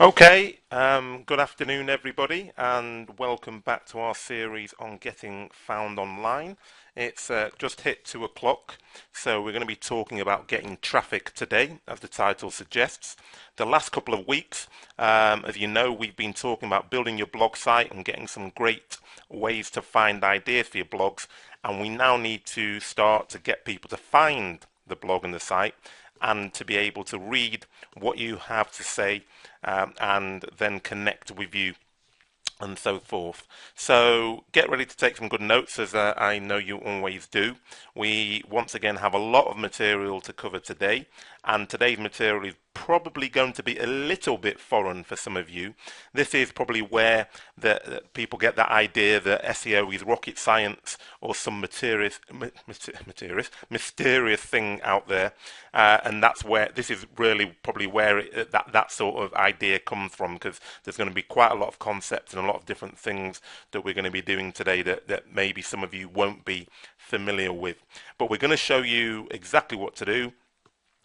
Okay, good afternoon, everybody, and welcome back to our series on getting found online. It's just hit 2 o'clock, so we're going to be talking about getting traffic today, as the title suggests. The last couple of weeks, as you know, we've been talking about building your blog site and getting some great ways to find ideas for your blogs, and we now need to start to get people to find the blog and the site and to be able to read what you have to say and then connect with you and so forth. So get ready to take some good notes, as I know you always do. We once again have a lot of material to cover today, and today's material is probably going to be a little bit foreign for some of you. This is probably where the people get that idea that SEO is rocket science or some mysterious thing out there, and that's where this is really probably where that sort of idea comes from, because there's going to be quite a lot of concepts and a lot of different things that we're going to be doing today that maybe some of you won't be familiar with. But we're going to show you exactly what to do.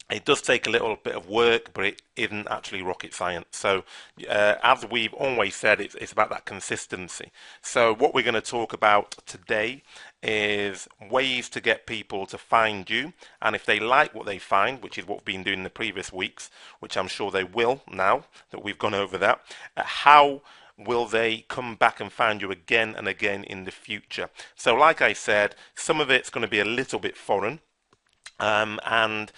It does take a little bit of work, but it isn't actually rocket science. So as we've always said, it's about that consistency. So what we're going to talk about today is ways to get people to find you, and if they like what they find, which is what we've been doing in the previous weeks, which I'm sure they will now that we've gone over that, how will they come back and find you again and again in the future? So like I said, some of it's going to be a little bit foreign. And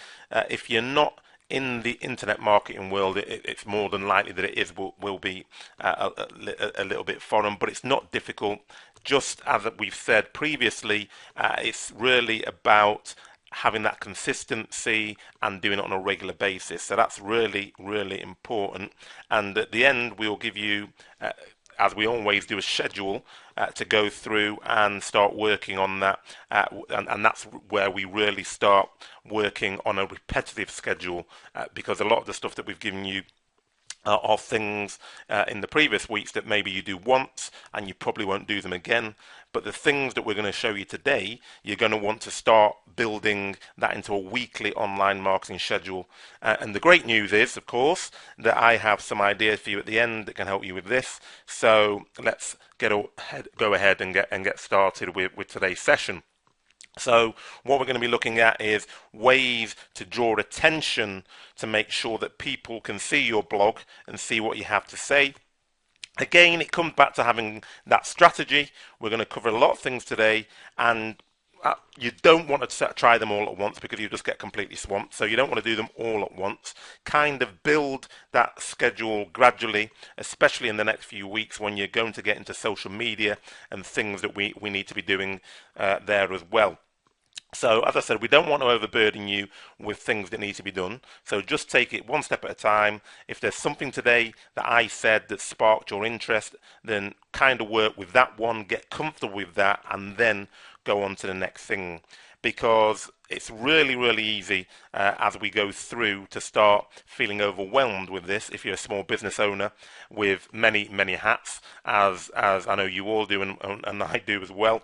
if you're not in the internet marketing world, it's more than likely that it will be a little bit foreign, but it's not difficult. Just as we've said previously, it's really about having that consistency and doing it on a regular basis. So that's really, really important. And at the end, we'll give you as we always do, a schedule to go through and start working on that, and that's where we really start working on a repetitive schedule, because a lot of the stuff that we've given you are things in the previous weeks that maybe you do once and you probably won't do them again. But the things that we're going to show you today, you're going to want to start building that into a weekly online marketing schedule. And the great news is, of course, that I have some ideas for you at the end that can help you with this. So let's go ahead and get started with today's session. So what we're going to be looking at is ways to draw attention to make sure that people can see your blog and see what you have to say. Again, it comes back to having that strategy. We're going to cover a lot of things today, and you don't want to try them all at once because you just get completely swamped. So you don't want to do them all at once. Kind of build that schedule gradually, especially in the next few weeks when you're going to get into social media and things that we need to be doing there as well. So as I said, we don't want to overburden you with things that need to be done. So just take it one step at a time. If there's something today that I said that sparked your interest, then kind of work with that one, get comfortable with that, and then go on to the next thing. Because it's really, really easy as we go through to start feeling overwhelmed with this if you're a small business owner with many, many hats, as I know you all do and I do as well.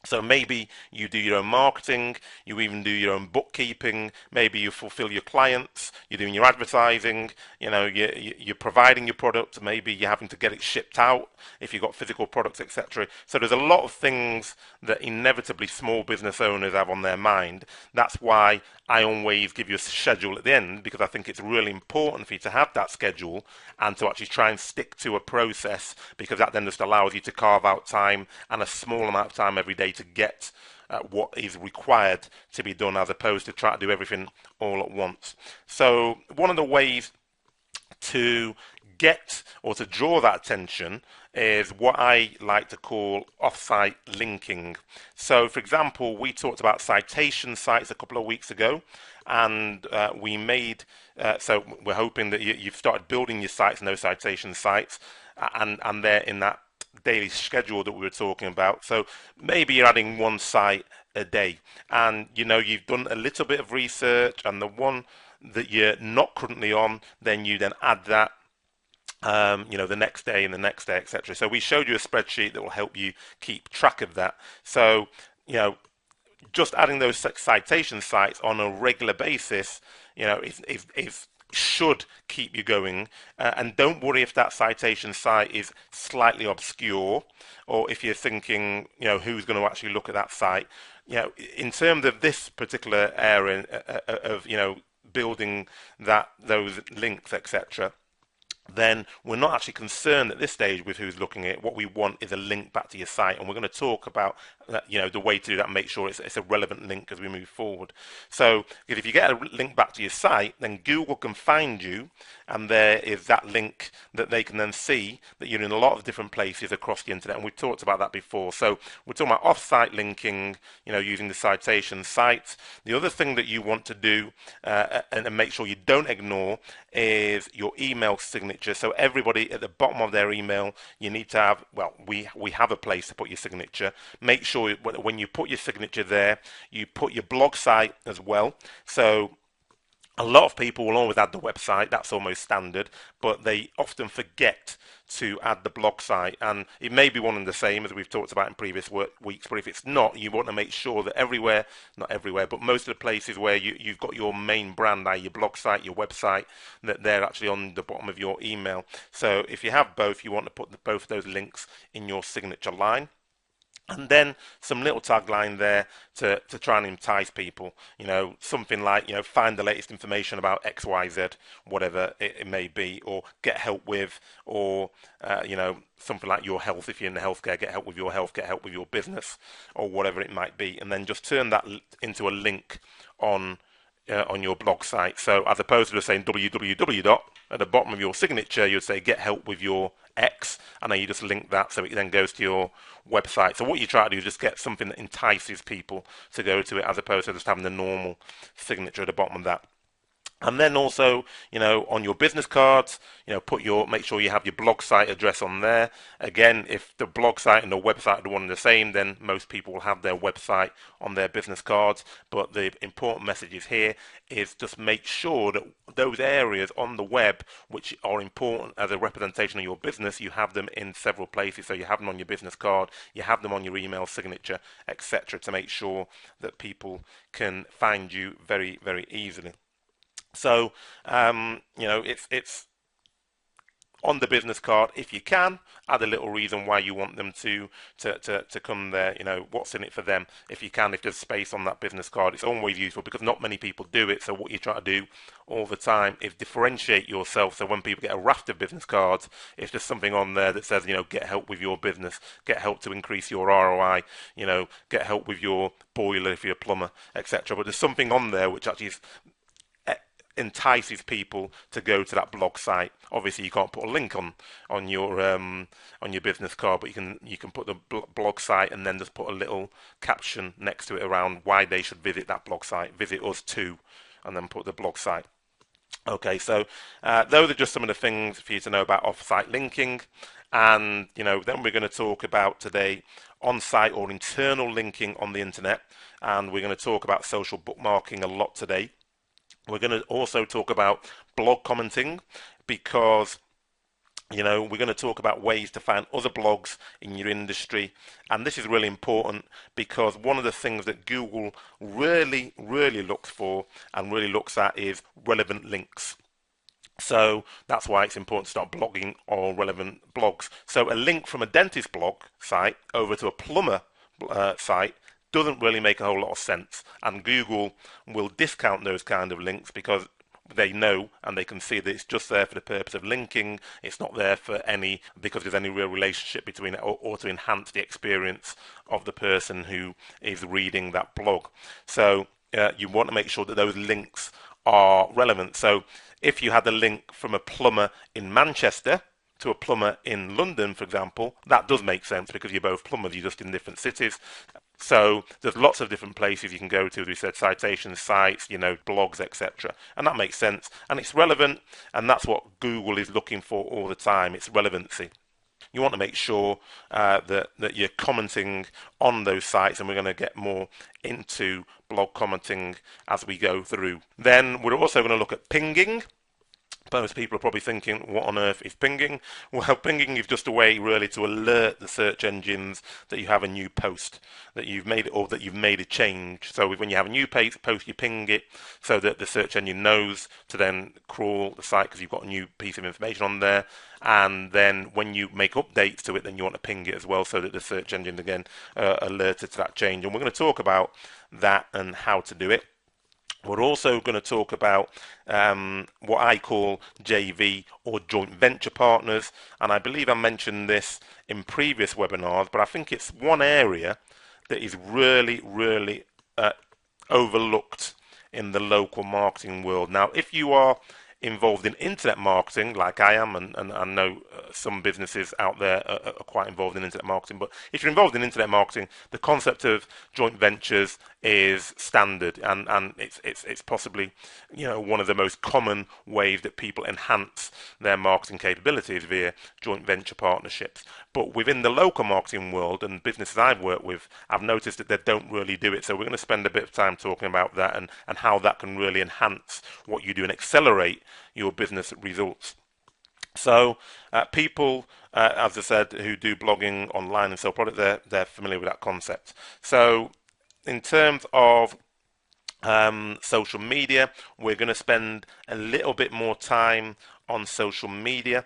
So maybe you do your own marketing, you even do your own bookkeeping, maybe you fulfill your clients, you're doing your advertising, you're providing your product, maybe you're having to get it shipped out if you've got physical products, etc. So there's a lot of things that inevitably small business owners have on their mind. That's why I always give you a schedule at the end, because I think it's really important for you to have that schedule and to actually try and stick to a process, because that then just allows you to carve out time and a small amount of time every day to get what is required to be done, as opposed to try to do everything all at once. So one of the ways to get or to draw that attention is what I like to call off-site linking. So for example, we talked about citation sites a couple of weeks ago, and we made so we're hoping that you've started building your sites and those citation sites, and they're in that daily schedule that we were talking about. So maybe you're adding one site a day, and you've done a little bit of research, and the one that you're not currently on, then you then add that the next day and the next day, etc. So we showed you a spreadsheet that will help you keep track of that. So just adding those citation sites on a regular basis, is should keep you going. And don't worry if that citation site is slightly obscure, or if you're thinking, who's going to actually look at that site. In terms of this particular area of, building those links, etc., then we're not actually concerned at this stage with who's looking at it. What we want is a link back to your site, and we're going to talk about the way to do that and make sure it's a relevant link as we move forward. So if you get a link back to your site, then Google can find you, and there is that link that they can then see that you're in a lot of different places across the internet, and we've talked about that before. So we're talking about off-site linking, using the citation sites. The other thing that you want to do and make sure you don't ignore is your email signature. So everybody at the bottom of their email, you need to have, we have a place to put your signature. Make sure when you put your signature there, you put your blog site as well. So a lot of people will always add the website, that's almost standard, but they often forget to add the blog site, and it may be one and the same as we've talked about in previous weeks, but if it's not, you want to make sure that not everywhere, but most of the places where you've got your main brand, i.e. your blog site, your website, that they're actually on the bottom of your email. So if you have both, you want to put both of those links in your signature line. And then some little tagline there to try and entice people, something like, find the latest information about XYZ, whatever it may be, or get help with, or, something like your health. If you're in the healthcare, get help with your health, get help with your business, or whatever it might be. And then just turn that into a link on your blog site. So as opposed to just saying www. At the bottom of your signature, you'd say get help with your X, and then you just link that so it then goes to your website. So what you try to do is just get something that entices people to go to it, as opposed to just having the normal signature at the bottom of that. And then also, on your business cards, make sure you have your blog site address on there. Again, if the blog site and the website are the one and the same, then most people will have their website on their business cards. But the important messages here is just make sure that those areas on the web which are important as a representation of your business, you have them in several places. So you have them on your business card, you have them on your email signature, etc., to make sure that people can find you very, very easily. So, it's on the business card, if you can, add a little reason why you want them to come there, what's in it for them. If you can, if there's space on that business card, it's always useful because not many people do it. So what you try to do all the time is differentiate yourself. So when people get a raft of business cards, if there's something on there that says, get help with your business, get help to increase your ROI, get help with your boiler if you're a plumber, etc. But there's something on there which actually entices people to go to that blog site. Obviously, you can't put a link on your business card, but you can put the blog site and then just put a little caption next to it around why they should visit that blog site. Visit us too, and then put the blog site. Okay, so those are just some of the things for you to know about off-site linking, and then we're going to talk about today on-site or internal linking on the internet, and we're going to talk about social bookmarking a lot today. We're going to also talk about blog commenting because, we're going to talk about ways to find other blogs in your industry. And this is really important because one of the things that Google really, really looks for and really looks at is relevant links. So that's why it's important to start blogging or relevant blogs. So a link from a dentist blog site over to a plumber site doesn't really make a whole lot of sense, and Google will discount those kind of links because they know and they can see that it's just there for the purpose of linking. It's not there because there's any real relationship between it or to enhance the experience of the person who is reading that blog. So you want to make sure that those links are relevant. So if you had a link from a plumber in Manchester to a plumber in London, for example, that does make sense because you're both plumbers, you're just in different cities. So there's lots of different places you can go to, as we said, citations, sites, blogs, etc. And that makes sense. And it's relevant, and that's what Google is looking for all the time. It's relevancy. You want to make sure that you're commenting on those sites, and we're going to get more into blog commenting as we go through. Then we're also going to look at pinging. Most people are probably thinking, what on earth is pinging? Well, pinging is just a way really to alert the search engines that you have a new post, that you've made it, or that you've made a change. So when you have a new post, you ping it so that the search engine knows to then crawl the site because you've got a new piece of information on there. And then when you make updates to it, then you want to ping it as well so that the search engine again alerted to that change. And we're going to talk about that and how to do it. We're also going to talk about what I call JV or joint venture partners, and I believe I mentioned this in previous webinars, but I think it's one area that is really, really overlooked in the local marketing world. Now, if you are involved in internet marketing, like I am, and I know some businesses out there are quite involved in internet marketing, but if you're involved in internet marketing, the concept of joint ventures is standard, and it's possibly one of the most common ways that people enhance their marketing capabilities via joint venture partnerships. But within the local marketing world and businesses I've worked with, I've noticed that they don't really do it. So we're going to spend a bit of time talking about that and how that can really enhance what you do and accelerate your business results. So people, as I said, who do blogging online and sell product, they're familiar with that concept. So in terms of social media, we're going to spend a little bit more time on social media,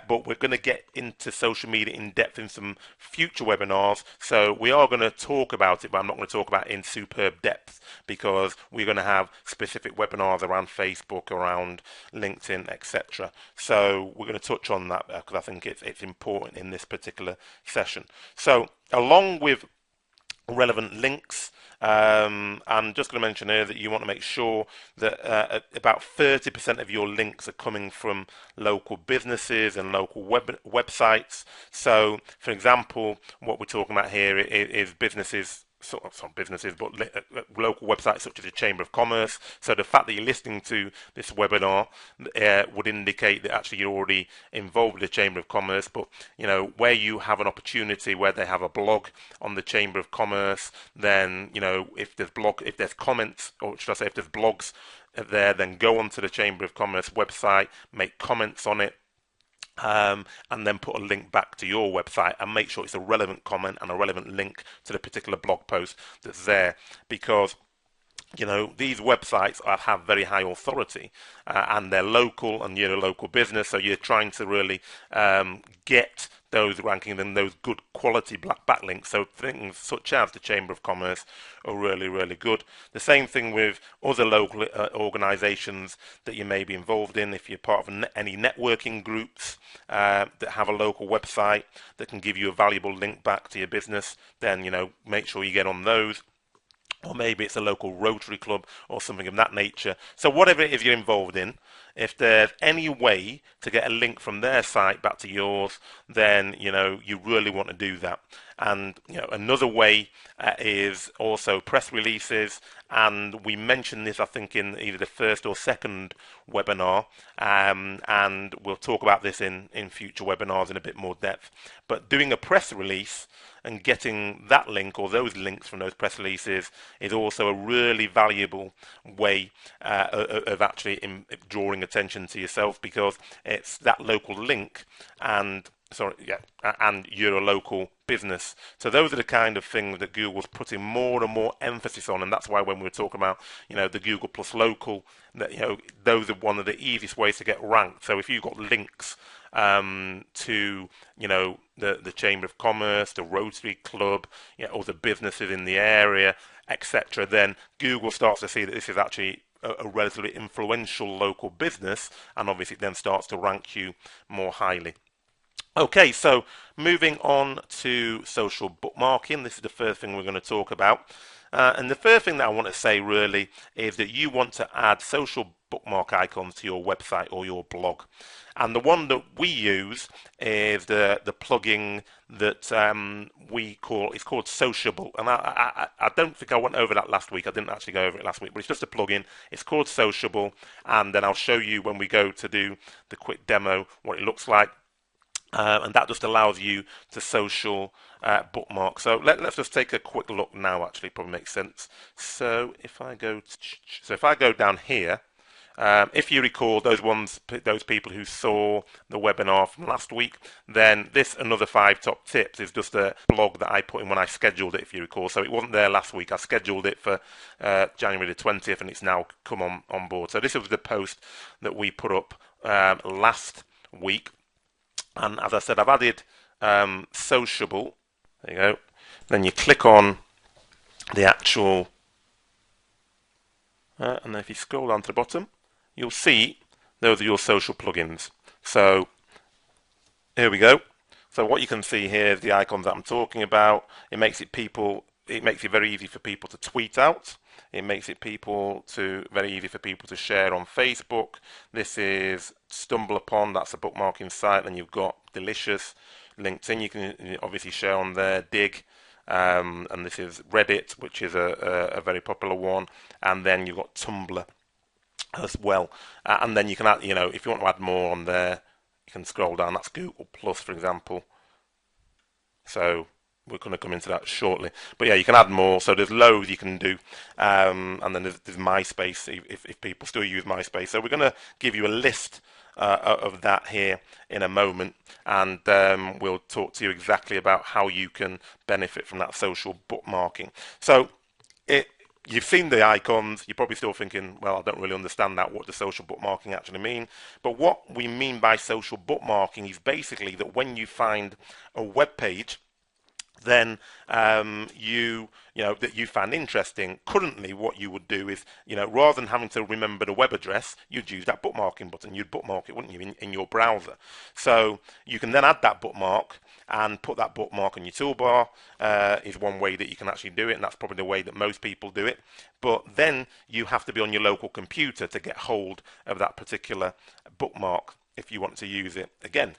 but we're going to get into social media in depth in some future webinars. So we are going to talk about it, but I'm not going to talk about it in superb depth because we're going to have specific webinars around Facebook, around LinkedIn, etc. So we're going to touch on that because I think it's important in this particular session. So along with relevant links, I'm just going to mention here that you want to make sure that about 30% of your links are coming from local businesses and local websites. So, for example, what we're talking about here is businesses. Not businesses, but local websites such as the Chamber of Commerce. So the fact that you're listening to this webinar would indicate that actually you're already involved with the Chamber of Commerce. But where you have an opportunity, where they have a blog on the Chamber of Commerce, then if there's comments, or should I say, if there's blogs there, then go onto the Chamber of Commerce website, make comments on it. And then put a link back to your website and make sure it's a relevant comment and a relevant link to the particular blog post that's there, because these websites have very high authority and they're local and you're a local business, so you're trying to really get those rankings and those good quality backlinks. So things such as the Chamber of Commerce are really, really good. The same thing with other local organisations that you may be involved in. If you're part of any networking groups that have a local website that can give you a valuable link back to your business, then make sure you get on those. Or maybe it's a local Rotary Club or something of that nature. So whatever it is you're involved in, if there's any way to get a link from their site back to yours, then you really want to do that. And another way is also press releases, and we mentioned this I think in either the first or second webinar, and we'll talk about this in future webinars in a bit more depth. But doing a press release and getting that link or those links from those press releases is also a really valuable way of actually drawing attention to yourself, because it's that local link and you're a local business. So those are the kind of things that Google's putting more and more emphasis on, and that's why when we were talking about the Google Plus Local, that those are one of the easiest ways to get ranked. So if you've got links to the Chamber of Commerce, the Rotary Club, or the businesses in the area, etc., then Google starts to see that this is actually a relatively influential local business, and obviously it then starts to rank you more highly. Okay, so moving on to social bookmarking. This is the first thing we're going to talk about. And the first thing that I want to say really is that you want to add social bookmark icons to your website or your blog. And the one that we use is the plugin that it's called Sociable. And I don't think I went over that last week. I didn't actually go over it last week, but it's just a plugin. It's called Sociable, and then I'll show you when we go to do the quick demo what it looks like. And that just allows you to social bookmark. So let's just take a quick look now. Actually, probably makes sense. So if I go down here, If you recall those people who saw the webinar from last week, then this another 5 top tips is just a blog that I put in when I scheduled it, if you recall. So it wasn't there last week. I scheduled it for January the 20th, and it's now come on board. So this was the post that we put up last week. And as I said, I've added sociable. There you go. Then you click on the actual, and then if you scroll down to the bottom, you'll see those are your social plugins. So here we go. So what you can see here is the icons that I'm talking about. It makes it very easy for people to tweet out. It makes it very easy for people to share on Facebook. This is Stumble Upon, that's a bookmarking site. Then you've got Delicious, LinkedIn, you can obviously share on there, Dig, and this is Reddit, which is a very popular one. And then you've got Tumblr as well. And then you can add, if you want to add more on there, you can scroll down. That's Google Plus, for example. So we're going to come into that shortly. But yeah, you can add more. So there's loads you can do. And then there's MySpace, if people still use MySpace. So we're going to give you a list of that here in a moment. And we'll talk to you exactly about how you can benefit from that social bookmarking. So you've seen the icons. You're probably still thinking, well, I don't really understand that. What does social bookmarking actually mean? But what we mean by social bookmarking is basically that when you find a web page, then that you find interesting. Currently, what you would do is, rather than having to remember the web address, you'd use that bookmarking button. You'd bookmark it, wouldn't you, in your browser? So you can then add that bookmark and put that bookmark on your toolbar. Is one way that you can actually do it, and that's probably the way that most people do it. But then you have to be on your local computer to get hold of that particular bookmark if you want to use it again.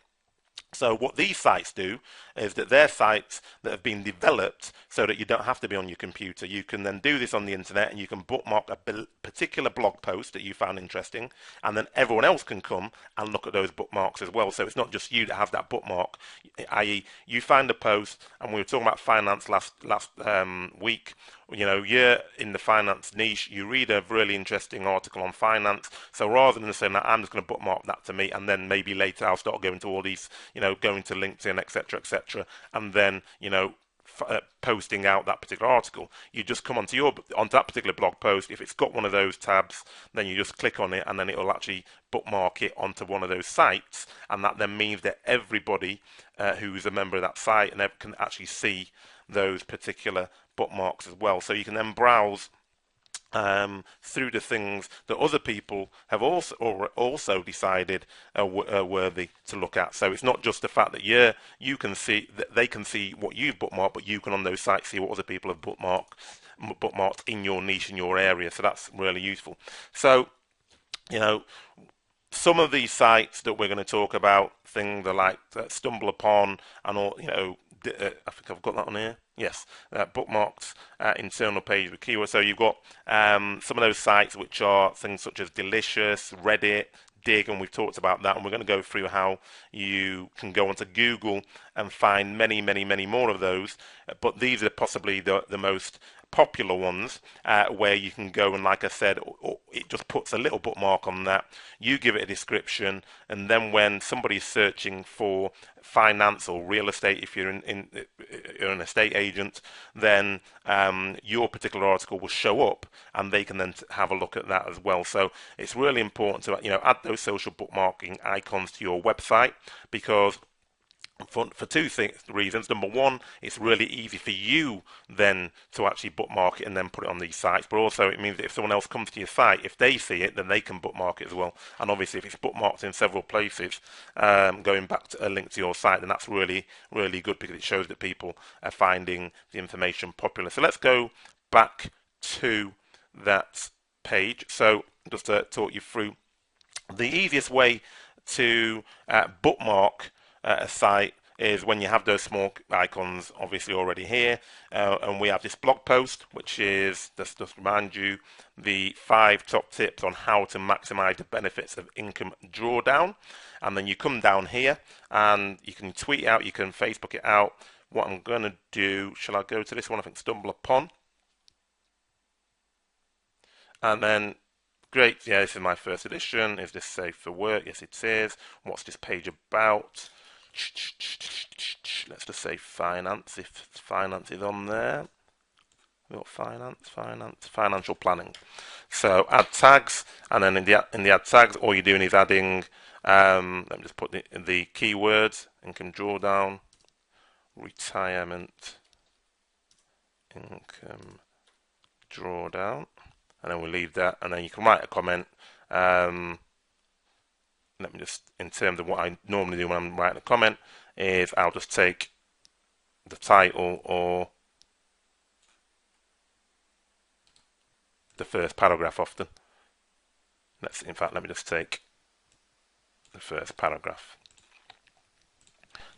So what these sites do is that they're sites that have been developed so that you don't have to be on your computer. You can then do this on the internet, and you can bookmark a particular blog post that you found interesting, and then everyone else can come and look at those bookmarks as well. So it's not just you that have that bookmark, i.e. you find a post, and we were talking about finance last week. You're in the finance niche, you read a really interesting article on finance, so rather than saying that I'm just going to bookmark that to me, and then maybe later I'll start going to all these, going to LinkedIn, etc., and then, posting out that particular article. You just come onto that particular blog post. If it's got one of those tabs, then you just click on it, and then it will actually bookmark it onto one of those sites, and that then means that everybody who's a member of that site and can actually see those particular bookmarks as well. So you can then browse through the things that other people have also decided are worthy to look at. So it's not just the fact that you can see that they can see what you've bookmarked, but you can on those sites see what other people have bookmarked in your niche, in your area. So that's really useful. So some of these sites that we're going to talk about, things are like Stumble Upon and all, I think I've got that on here. Yes, bookmarks internal page with keywords. So you've got some of those sites which are things such as Delicious, Reddit, Dig, and we've talked about that. And we're going to go through how you can go onto Google and find many, many, many more of those. But these are possibly the most popular ones where you can go and, like I said, it just puts a little bookmark on that. You give it a description, and then when somebody's searching for finance or real estate, if you're you're an estate agent, then your particular article will show up, and they can then have a look at that as well. So it's really important to add those social bookmarking icons to your website, because for two reasons. Number one, it's really easy for you then to actually bookmark it and then put it on these sites. But also it means that if someone else comes to your site, if they see it, then they can bookmark it as well. And obviously if it's bookmarked in several places, going back to a link to your site, then that's really, really good, because it shows that people are finding the information popular. So let's go back to that page. So just to talk you through the easiest way to bookmark a site is when you have those small icons obviously already here, and we have this blog post, which is just remind you the 5 top tips on how to maximize the benefits of income drawdown. And then you come down here and you can tweet out, you can Facebook it out. What I'm going to do, shall I go to this one? I think Stumble Upon, and then Great, yeah, this is my first edition. Is this safe for work? Yes, it is. What's this page about? Let's just say finance, if finance is on there. We've got financial planning. So add tags, and then in the add tags, all you're doing is adding. Let me just put the keywords: income drawdown, retirement, income drawdown, and then we'll leave that. And then you can write a comment. Let me just, in terms of what I normally do when I'm writing a comment, is I'll just take the title or the first paragraph often. In fact, let me just take the first paragraph.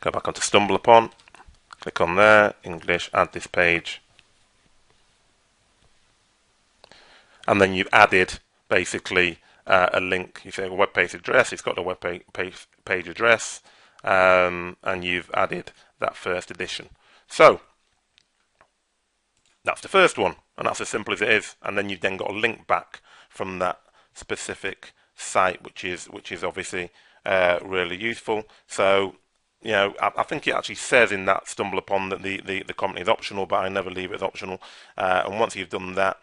Go back onto Stumble Upon, click on there, English, add this page. And then you've added basically a link. You say a web page address, it's got a web page address, and you've added that first edition. So that's the first one, and that's as simple as it is. And then you've then got a link back from that specific site, which is obviously really useful. So I think it actually says in that Stumble Upon that the comment is optional, but I never leave it as optional. And once you've done that,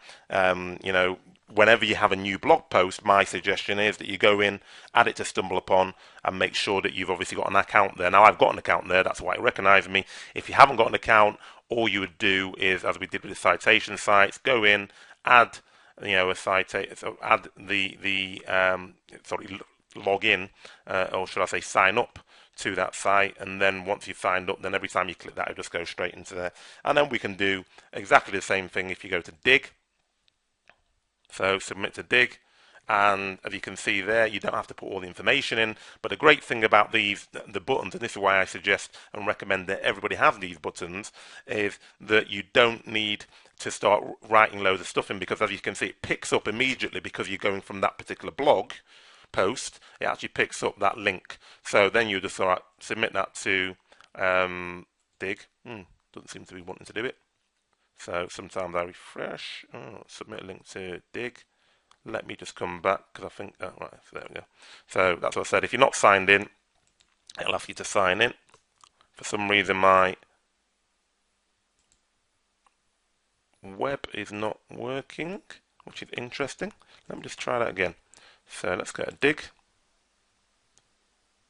whenever you have a new blog post, my suggestion is that you go in, add it to Stumble Upon, and make sure that you've obviously got an account there. Now, I've got an account there, that's why it recognised me. If you haven't got an account, all you would do is, as we did with the citation sites, go in, add a citation, so add log in, or should I say sign up to that site, and then once you've signed up, then every time you click that, it'll just go straight into there. And then we can do exactly the same thing if you go to dig. So submit to dig, and as you can see there, you don't have to put all the information in. But the great thing about the buttons, and this is why I suggest and recommend that everybody have these buttons, is that you don't need to start writing loads of stuff in, because as you can see, it picks up immediately because you're going from that particular blog post. It actually picks up that link. So then you just submit that to dig. Doesn't seem to be wanting to do it. So sometimes I refresh, submit a link to dig. Let me just come back because I think, right, so there we go. So that's what I said. If you're not signed in, it'll ask you to sign in. For some reason, my web is not working, which is interesting. Let me just try that again. So let's go to dig.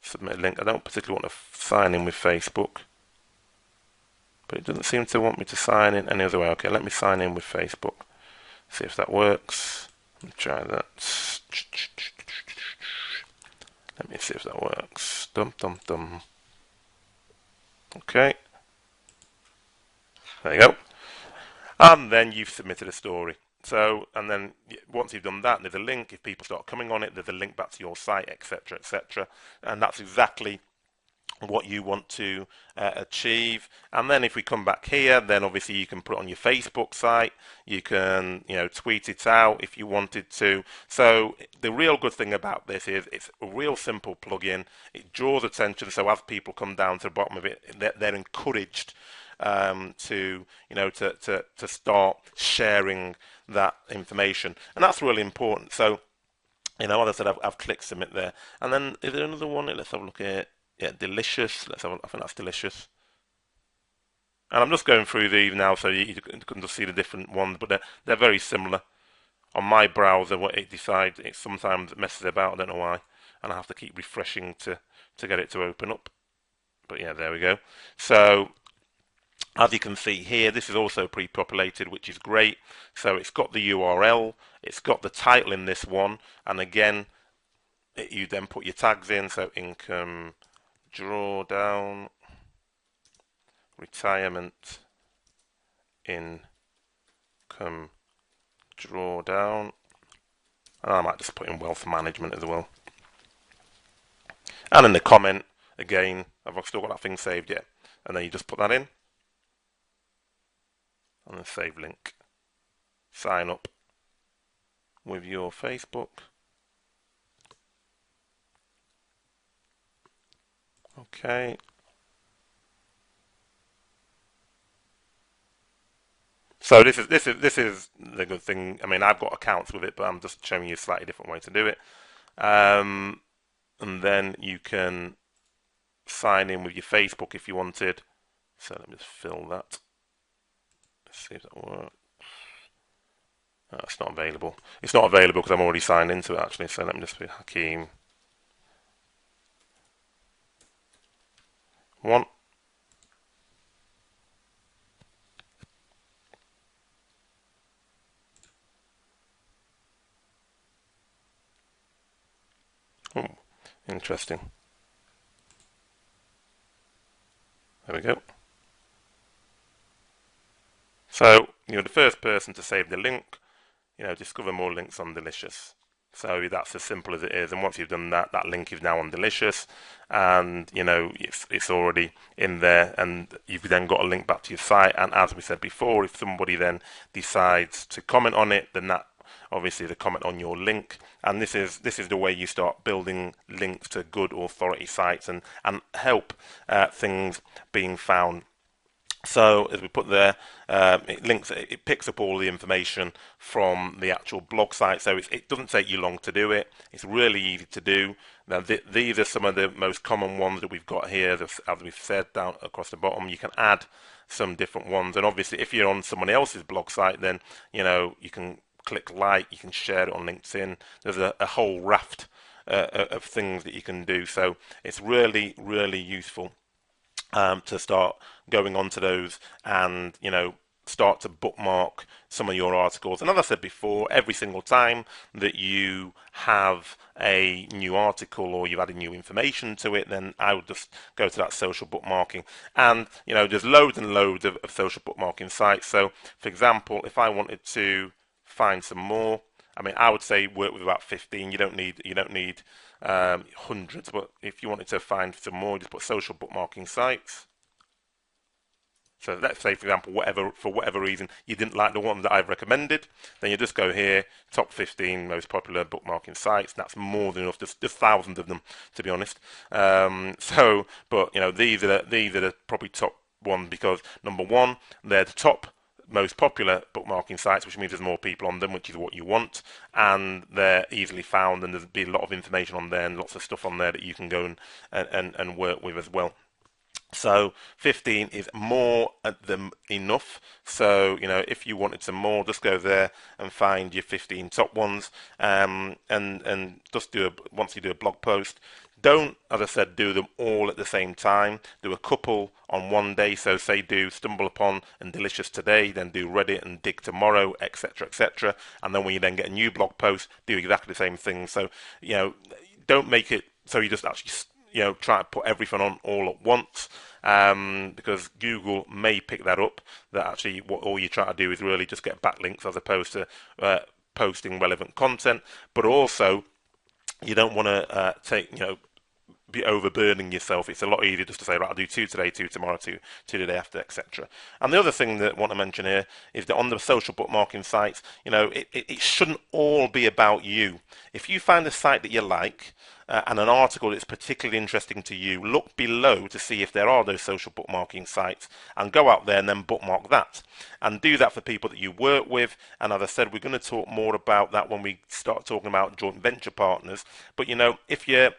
Submit a link. I don't particularly want to sign in with Facebook, but it doesn't seem to want me to sign in any other way. Okay, let me sign in with Facebook. See if that works. Let me try that. Let me see if that works. Dum dum dum. Okay. There you go. And then you've submitted a story. So, and then once you've done that, there's a link. If people start coming on it, there's a link back to your site, etc., etc. And that's exactly what you want to achieve. And then if we come back here, then obviously you can put it on your Facebook site. You can tweet it out if you wanted to. So the real good thing about this is it's a real simple plugin. It draws attention, so as people come down to the bottom of it, they're encouraged to start sharing that information, and that's really important. So as I said, I've clicked submit there, and then is there another one? Let's have a look at it. Yeah, delicious. I think that's delicious. And I'm just going through these now so you can just see the different ones, but they're very similar. On my browser, what it decides, it sometimes messes about, I don't know why, and I have to keep refreshing to get it to open up. But yeah, there we go. So as you can see here, this is also pre-populated, which is great. So it's got the URL, it's got the title in this one, and again, you then put your tags in, so income drawdown, retirement, income drawdown, and I might just put in wealth management as well. And in the comment, again, I've still got that thing saved yet, and then you just put that in, and then save link. Sign up with your Facebook. Okay. So this is the good thing. I mean, I've got accounts with it, but I'm just showing you a slightly different way to do it. Um, and then you can sign in with your Facebook if you wanted. So let me just fill that. Let's see if that works. No, it's not available. It's not available because I'm already signed into it actually. So let me just be Hakeem 1. Oh, interesting. There we go. So you're the first person to save the link. Discover more links on Delicious. So that's as simple as it is. And once you've done that, that link is now on Delicious, and it's already in there. And you've then got a link back to your site. And as we said before, if somebody then decides to comment on it, then that obviously is a comment on your link. And this is the way you start building links to good authority sites and help things being found. So as we put there, it picks up all the information from the actual blog site. So it doesn't take you long to do it. It's really easy to do. Now these are some of the most common ones that we've got here. As we've said down across the bottom, you can add some different ones. And obviously, if you're on someone else's blog site, then you can click like, you can share it on LinkedIn. There's a whole raft of things that you can do. So it's really, really useful to start going onto those and start to bookmark some of your articles. And as I said before, every single time that you have a new article or you've added new information to it, then I would just go to that social bookmarking. And there's loads and loads of social bookmarking sites. So for example, if I wanted to find some more, I mean, I would say work with about 15. You don't need hundreds, but if you wanted to find some more, just put social bookmarking sites. So let's say, for example, for whatever reason you didn't like the one that I've recommended, then you just go here, top 15 most popular bookmarking sites. And that's more than enough. There's thousands of them, to be honest. But these are the probably top ones because number one, they're the top most popular bookmarking sites, which means there's more people on them, which is what you want, and they're easily found, and there's be a lot of information on there and lots of stuff on there that you can go and work with as well. So 15 is more than enough. So if you wanted some more, just go there and find your 15 top ones, and just once you do a blog post, don't, as I said, do them all at the same time. Do a couple on one day. So say do Stumble Upon and Delicious today, then do Reddit and Dig tomorrow, etc., etc. And then when you then get a new blog post, do exactly the same thing. So don't make it so you just actually try to put everything on all at once, because Google may pick that up, that actually what all you try to do is really just get backlinks as opposed to posting relevant content. But also you don't want to be overburdening yourself. It's a lot easier just to say, right, I'll do 2 today, 2 tomorrow, 2 the day after, etc. And the other thing that I want to mention here is that on the social bookmarking sites, it shouldn't all be about you. If you find a site that you like, and an article that's particularly interesting to you, look below to see if there are those social bookmarking sites and go out there and then bookmark that. And do that for people that you work with. And as I said, we're going to talk more about that when we start talking about joint venture partners. But if you're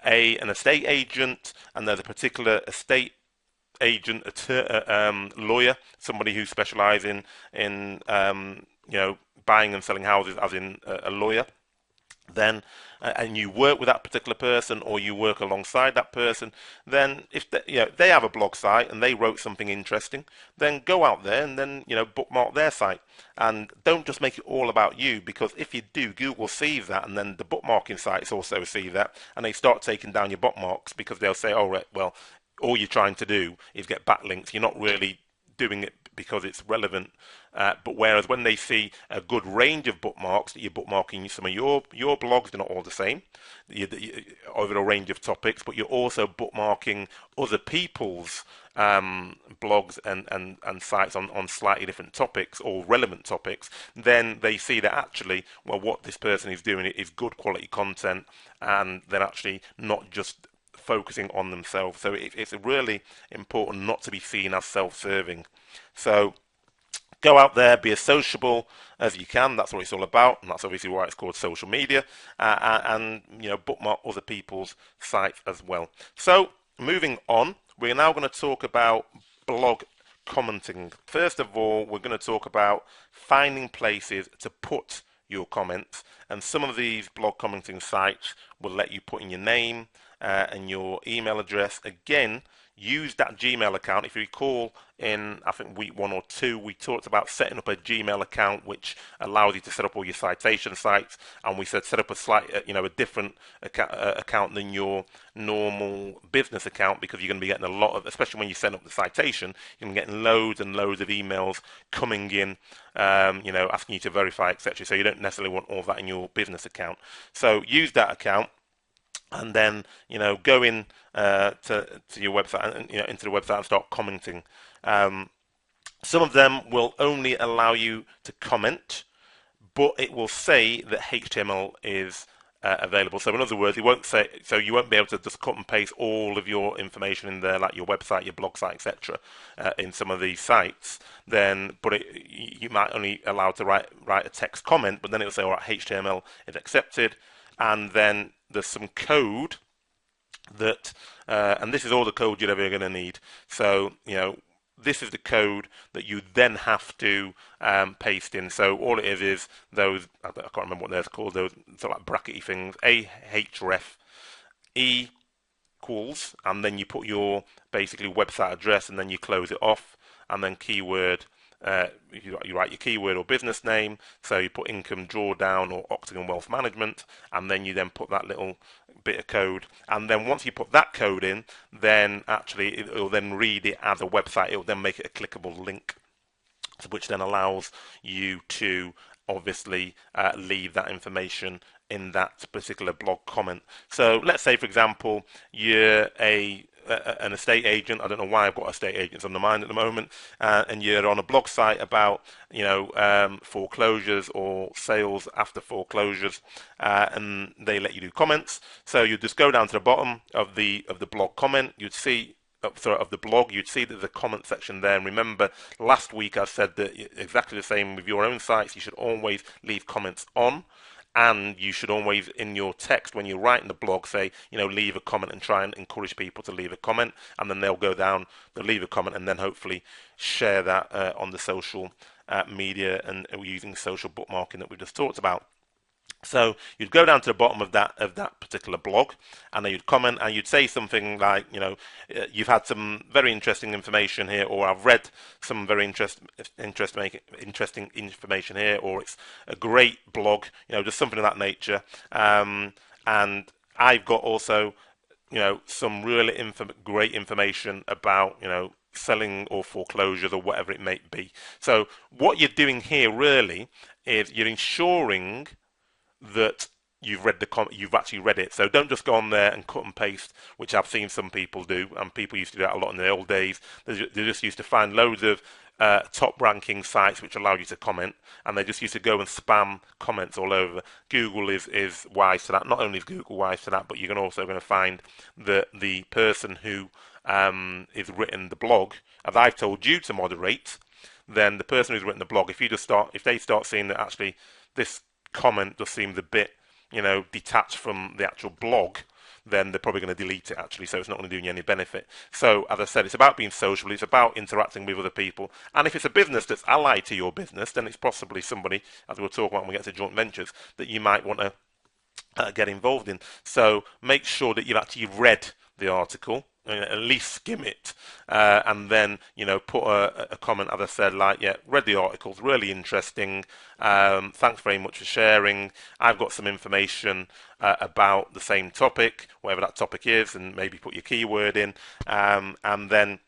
an estate agent and there's a particular estate agent, lawyer, somebody who specialises in buying and selling houses, as in a lawyer, then and you work with that particular person or you work alongside that person, then if they have a blog site and they wrote something interesting, then go out there and then bookmark their site, and don't just make it all about you, because if you do, Google sees that, and then the bookmarking sites also see that, and they start taking down your bookmarks because they'll say, oh right, well, all you're trying to do is get backlinks, you're not really doing it because it's relevant. But whereas when they see a good range of bookmarks, that you're bookmarking some of your blogs, they're not all the same, over a range of topics, but you're also bookmarking other people's blogs and sites on slightly different topics or relevant topics, then they see that actually, well, what this person is doing is good quality content, and they're actually not just focusing on themselves. So it's really important not to be seen as self-serving. So Go out there, be as sociable as you can. That's what it's all about, and that's obviously why it's called social media. And bookmark other people's sites as well. So, moving on, we're now going to talk about blog commenting. First of all, we're going to talk about finding places to put your comments, and some of these blog commenting sites will let you put in your name and your email address. Again, use that Gmail account. If you recall, in I think week 1 or 2, we talked about setting up a Gmail account which allows you to set up all your citation sites, and we said set up a different account than your normal business account, because you're going to be getting a lot of, especially when you set up the citation, you're going to be getting loads and loads of emails coming in, asking you to verify, etc. So you don't necessarily want all of that in your business account. So use that account. And then go in to your website and into the website and start commenting. Some of them will only allow you to comment, but it will say that HTML is available. So in other words, it won't say, so you won't be able to just cut and paste all of your information in there, like your website, your blog site, etc. In some of these sites. But you might only allow to write a text comment, but then it will say, all right, HTML is accepted, and then there's some code that, and this is all the code you're ever going to need. So, this is the code that you then have to paste in. So all it is those, I can't remember what they're called, those sort of like brackety things, ahref equals, and then you put your basically website address, and then you close it off, and then keyword. You write your keyword or business name, so you put income drawdown or Octagon Wealth Management, and then you then put that little bit of code, and then once you put that code in, then actually it will then read it as a website. It will then make it a clickable link, which then allows you to obviously leave that information in that particular blog comment. So let's say, for example, you're an estate agent. I don't know why I've got estate agents on the mind at the moment, and you're on a blog site about foreclosures or sales after foreclosures, and they let you do comments. So you just go down to the bottom of the blog comment. You'd see of the blog, you'd see that the comment section there. And remember, last week I said that exactly the same with your own sites. You should always leave comments on. And you should always, in your text, when you're writing the blog, say, leave a comment, and try and encourage people to leave a comment. And then they'll go down, they'll leave a comment, and then hopefully share that on the social media and using social bookmarking that we just talked about. So you'd go down to the bottom of that particular blog, and then you'd comment, and you'd say something like, you've had some very interesting information here, or I've read some very interesting information here, or it's a great blog, just something of that nature. And I've got also, some really great information about, selling or foreclosures or whatever it may be. So what you're doing here really is you're ensuring that you've actually read it. So don't just go on there and cut and paste, which I've seen some people do, and people used to do that a lot in the old days. They just used to find loads of top ranking sites which allow you to comment, and they just used to go and spam comments all over. Google is wise to that. Not only is Google wise to that, but you're also going to find that the person who is written the blog, as I've told you to moderate, then the person who's written the blog, if they start seeing that actually this comment just seems a bit, detached from the actual blog, then they're probably going to delete it actually, so it's not going to do you any benefit. So as I said, it's about being social, it's about interacting with other people, and if it's a business that's allied to your business, then it's possibly somebody, as we'll talk about when we get to joint ventures, that you might want to get involved in. So make sure that you've actually read the article, at least skim it, and then put a comment, as I said, like, read the article, it's really interesting, thanks very much for sharing, I've got some information about the same topic, whatever that topic is, and maybe put your keyword in, and then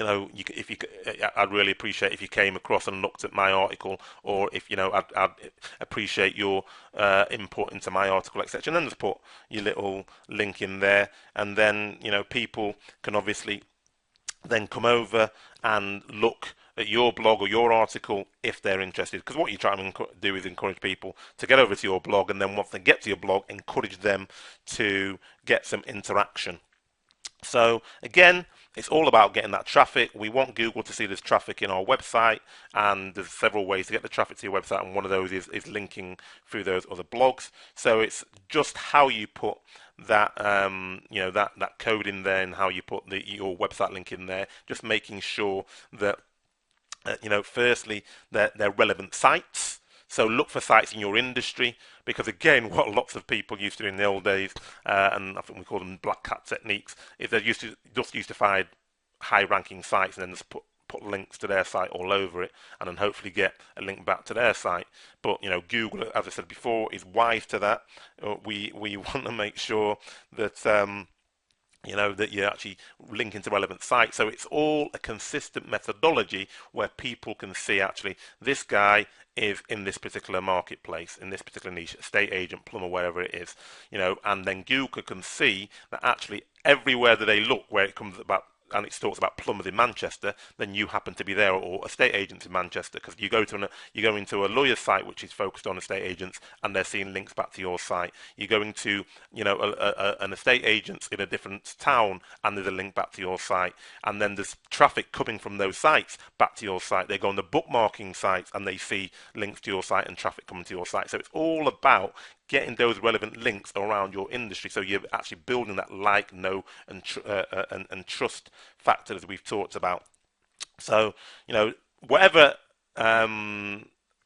I'd really appreciate if you came across and looked at my article, or if I'd appreciate your input into my article, etc. And then just put your little link in there, and then people can obviously then come over and look at your blog or your article if they're interested. Because what you're trying to do is encourage people to get over to your blog, and then once they get to your blog, encourage them to get some interaction. So again, it's all about getting that traffic. We want Google to see this traffic in our website, and there's several ways to get the traffic to your website, and one of those is linking through those other blogs. So it's just how you put that that code in there, and how you put your website link in there. Just making sure that firstly they're relevant sites. So look for sites in your industry, because again, what lots of people used to do in the old days, and I think we call them black hat techniques, is they used to find high-ranking sites and then just put links to their site all over it, and then hopefully get a link back to their site. But Google, as I said before, is wise to that. We want to make sure that that you're actually linking to relevant sites. So it's all a consistent methodology where people can see actually this guy is in this particular marketplace, in this particular niche, estate agent, plumber, wherever it is, and then Google can see that actually everywhere that they look, where it comes about, and it talks about plumbers in Manchester, then you happen to be there, or estate agents in Manchester, because you go into a lawyer's site which is focused on estate agents, and they're seeing links back to your site. You're going to an estate agent in a different town, and there's a link back to your site, and then there's traffic coming from those sites back to your site. They go on the bookmarking sites, and they see links to your site and traffic coming to your site. So it's all about getting those relevant links around your industry, so you're actually building that like, know, and trust factor as we've talked about. So whatever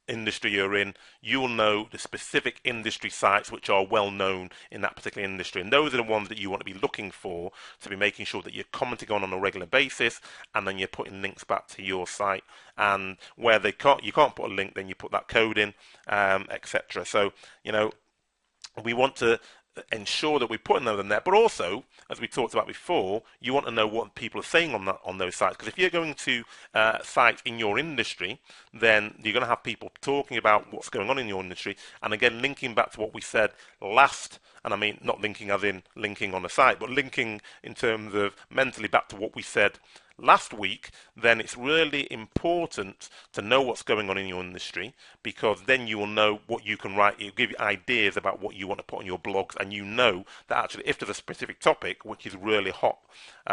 industry you're in, you'll know the specific industry sites which are well known in that particular industry, and those are the ones that you want to be looking for, to be making sure that you're commenting on a regular basis, and then you're putting links back to your site. And where you can't put a link, then you put that code in, etc. So we want to ensure that we're putting those in there, but also, as we talked about before, you want to know what people are saying on those sites, because if you're going to sites in your industry, then you're going to have people talking about what's going on in your industry, and again, linking back to what we said last, and I mean not linking as in linking on the site, but linking in terms of mentally back to what we said last week. Then it's really important to know what's going on in your industry, because then you will know what you can write. It'll give you ideas about what you want to put on your blogs, and that actually, if there's a specific topic which is really hot,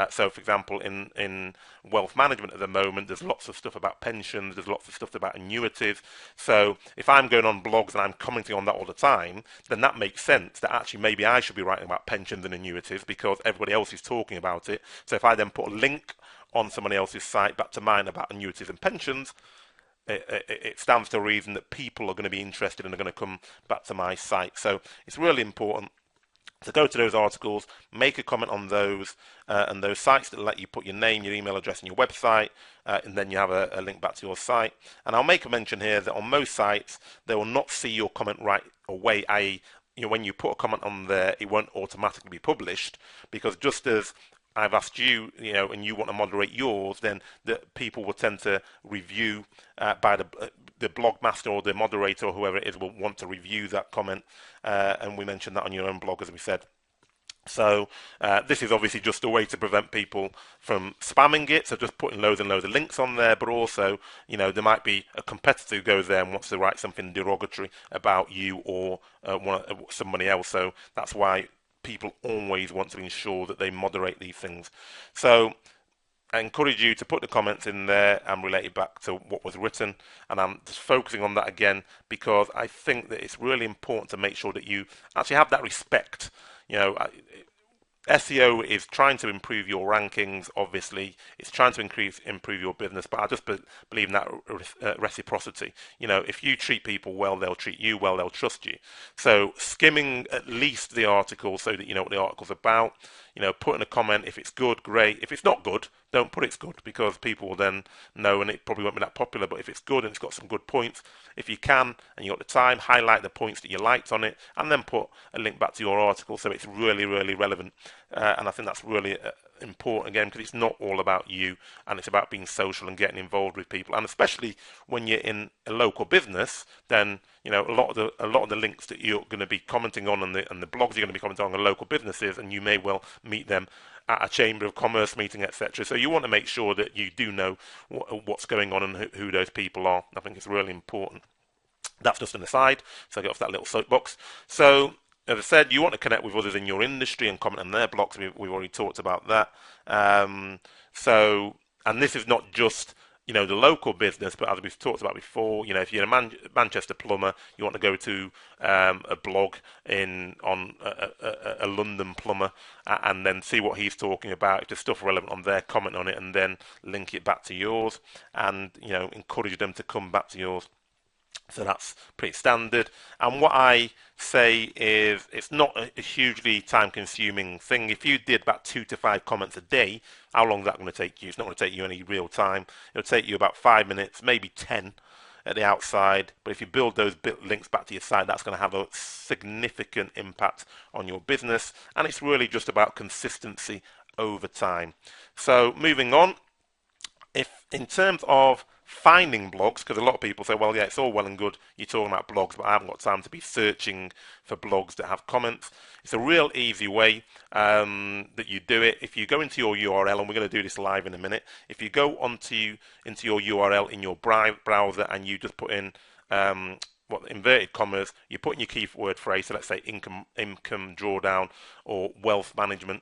so for example in wealth management at the moment, there's lots of stuff about pensions, there's lots of stuff about annuities. So if I'm going on blogs and I'm commenting on that all the time, then that makes sense that actually maybe I should be writing about pensions and annuities, because everybody else is talking about it. So if I then put a link on somebody else's site back to mine about annuities and pensions, it stands to reason that people are going to be interested and are going to come back to my site. So it's really important to go to those articles, make a comment on those, and those sites that let you put your name, your email address, and your website, and then you have a link back to your site. And I'll make a mention here that on most sites, they will not see your comment right away, i.e., when you put a comment on there, it won't automatically be published, because just as I've asked you, and you want to moderate yours, then the people will tend to review by the blog master or the moderator or whoever it is will want to review that comment, and we mentioned that on your own blog, as we said. So this is obviously just a way to prevent people from spamming it, so just putting loads and loads of links on there, but also, there might be a competitor who goes there and wants to write something derogatory about you or somebody else, so that's why people always want to ensure that they moderate these things. So I encourage you to put the comments in there and relate it back to what was written, and I'm just focusing on that again because I think that it's really important to make sure that you actually have that respect. SEO is trying to improve your rankings, obviously. It's trying to improve your business, but I just believe in that reciprocity. If you treat people well, they'll treat you well, they'll trust you. So skimming at least the article so that you know what the article's about. Put in a comment if it's good, great. If it's not good, don't put it's good, because people will then know and it probably won't be that popular. But if it's good and it's got some good points, if you can and you've got the time, highlight the points that you liked on it and then put a link back to your article so it's really, really relevant. And I think that's really important, again, because it's not all about you, and it's about being social and getting involved with people. And especially when you're in a local business, then a lot of the links that you're going to be commenting on and the blogs you're going to be commenting on are local businesses, and you may well meet them at a chamber of commerce meeting, etc. So you want to make sure that you do know what's going on and who those people are. I think it's really important. That's just an aside, so I get off that little soapbox. So as I said, you want to connect with others in your industry and comment on their blogs. We've already talked about that. So, and this is not just the local business, but as we've talked about before, if you're a Manchester plumber, you want to go to a blog on a London plumber and then see what he's talking about. If there's stuff relevant on there, comment on it, and then link it back to yours, and encourage them to come back to yours. So that's pretty standard. And what I say is it's not a hugely time-consuming thing. If you did about 2 to 5 comments a day, how long is that going to take you? It's not going to take you any real time. It'll take you about 5 minutes, maybe 10 at the outside. But if you build those links back to your site, that's going to have a significant impact on your business. And it's really just about consistency over time. So moving on, if in terms of finding blogs, because a lot of people say, well, yeah, it's all well and good, you're talking about blogs, but I haven't got time to be searching for blogs that have comments. It's a real easy way that you do it. If you go into your URL, and we're going to do this live in a minute, if you go into your URL in your browser and you just put in inverted commas, you put in your keyword phrase, so let's say income drawdown or wealth management.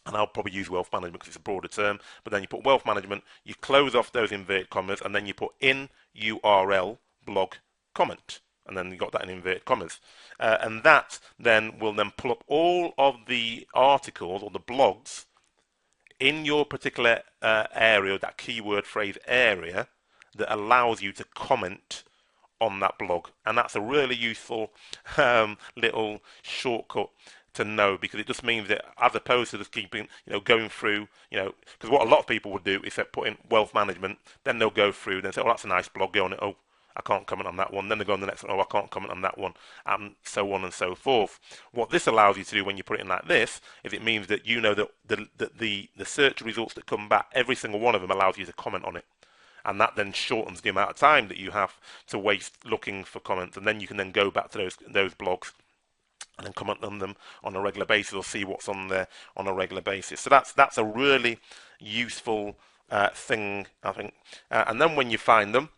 And I'll probably use wealth management because it's a broader term, but then you put wealth management, you close off those inverted commas, and then you put in URL blog comment, and then you got that in inverted commas. And that then will then pull up all of the articles or the blogs in your particular area, that keyword phrase area, that allows you to comment on that blog. And that's a really useful little shortcut to know, because it just means that as opposed to just keeping, going through, because what a lot of people would do is they put in wealth management, then they'll go through, then say, oh, that's a nice blog, go on it, oh, I can't comment on that one, then they go on the next one, oh, I can't comment on that one, and so on and so forth. What this allows you to do when you put it in like this is it means that that the search results that come back, every single one of them allows you to comment on it. And that then shortens the amount of time that you have to waste looking for comments, and then you can then go back to those blogs and then comment on them on a regular basis, or see what's on there on a regular basis. So that's a really useful thing, I think. And then when you find them,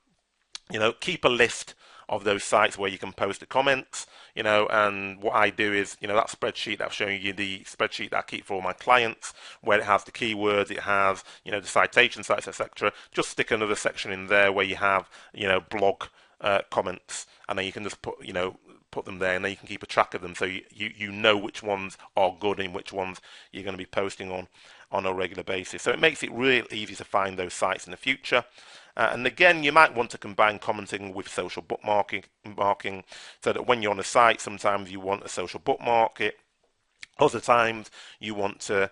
keep a list of those sites where you can post the comments, and what I do is, that spreadsheet that I've shown you, the spreadsheet that I keep for all my clients, where it has the keywords, it has, the citation sites, etc. Just stick another section in there where you have, blog comments, and then you can just put them there, and then you can keep a track of them, so you know which ones are good and which ones you're going to be posting on a regular basis. So it makes it real easy to find those sites in the future. And again, you might want to combine commenting with social bookmarking, so that when you're on a site, sometimes you want a social bookmark it. Other times you want to,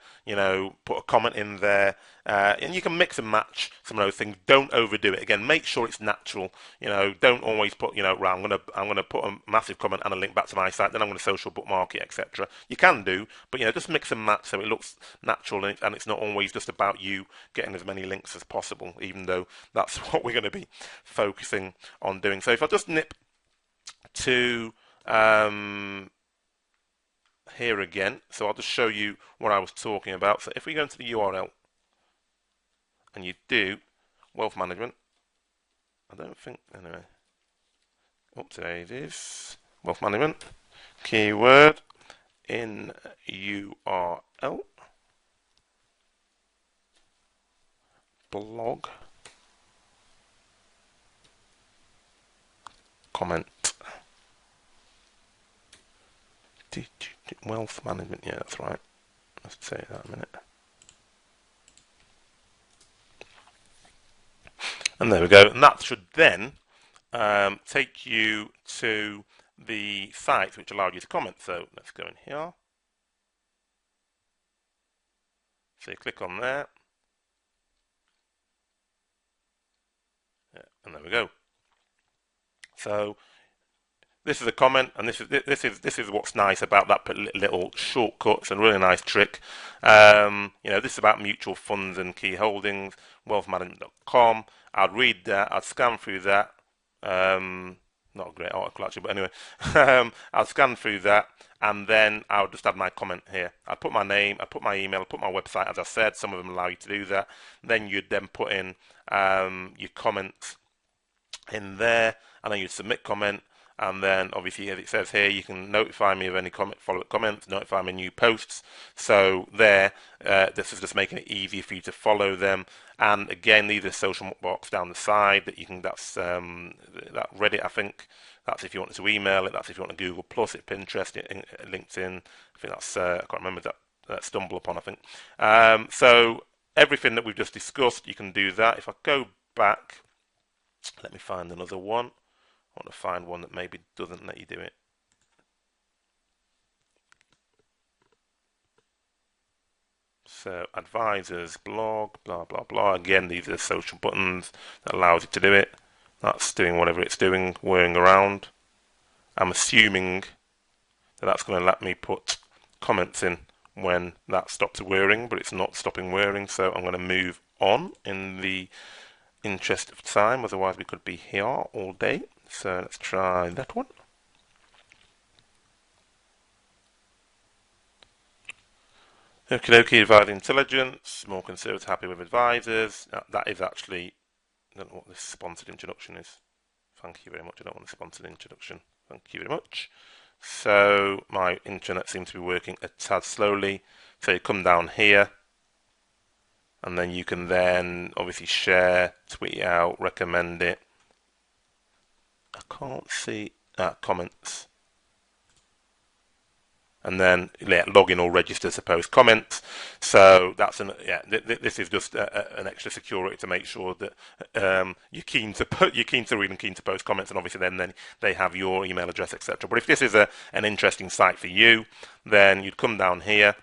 put a comment in there, and you can mix and match some of those things. Don't overdo it. Again, make sure it's natural. Don't always put, right, I'm gonna put a massive comment and a link back to my site, then I'm gonna social bookmark it, etc. You can do, but just mix and match so it looks natural, and it's not always just about you getting as many links as possible, even though that's what we're going to be focusing on doing. So if I just nip to here again, so I'll just show you what I was talking about. So if we go into the URL and you do wealth management, I don't think, anyway, today it is wealth management, keyword in URL, blog, comment. Wealth management, yeah, that's right. Let's say that a minute. And there we go. And that should then take you to the site which allowed you to comment. So let's go in here. So you click on there. Yeah, and there we go. So this is a comment, and this is what's nice about that little shortcut. It's a really nice trick. This is about mutual funds and key holdings, wealthmanagement.com. I'd read that, I'd scan through that. Not a great article actually, but anyway, I'll scan through that, and then I'll just add my comment here. I'll put my name, I'll put my email, I'll put my website, as I said. Some of them allow you to do that. Then you'd then put in your comments in there, and then you'd submit comment, And then obviously, as it says here, you can notify me of any follow-up comments, notify me of new posts. So there, this is just making it easier for you to follow them. And again, these are social box down the side that you can. That's that Reddit, I think. That's if you want to email it. That's if you want to Google Plus it, Pinterest, it, LinkedIn. I think that's I can't remember that Stumble Upon, I think. So everything that we've just discussed, you can do that. If I go back, let me find another one. I want to find one that maybe doesn't let you do it. So advisors, blog, blah, blah, blah. Again, these are social buttons that allows you to do it. That's doing whatever it's doing, whirring around. I'm assuming that that's going to let me put comments in when that stops whirring, but it's not stopping whirring, so I'm going to move on in the interest of time, otherwise we could be here all day. So let's try that one. Okie dokie, advisor intelligence, more conservative, happy with advisors. That is actually, I don't know what this sponsored introduction is. Thank you very much. I don't want a sponsored introduction. Thank you very much. So my internet seems to be working a tad slowly. So you come down here, and then you can then obviously share, tweet it out, recommend it. I can't see comments. And then log in or register to post comments. So that's this is just an extra security to make sure that you're keen to read and keen to post comments, and obviously then they have your email address, etc. But if this is an interesting site for you, then you'd come down here,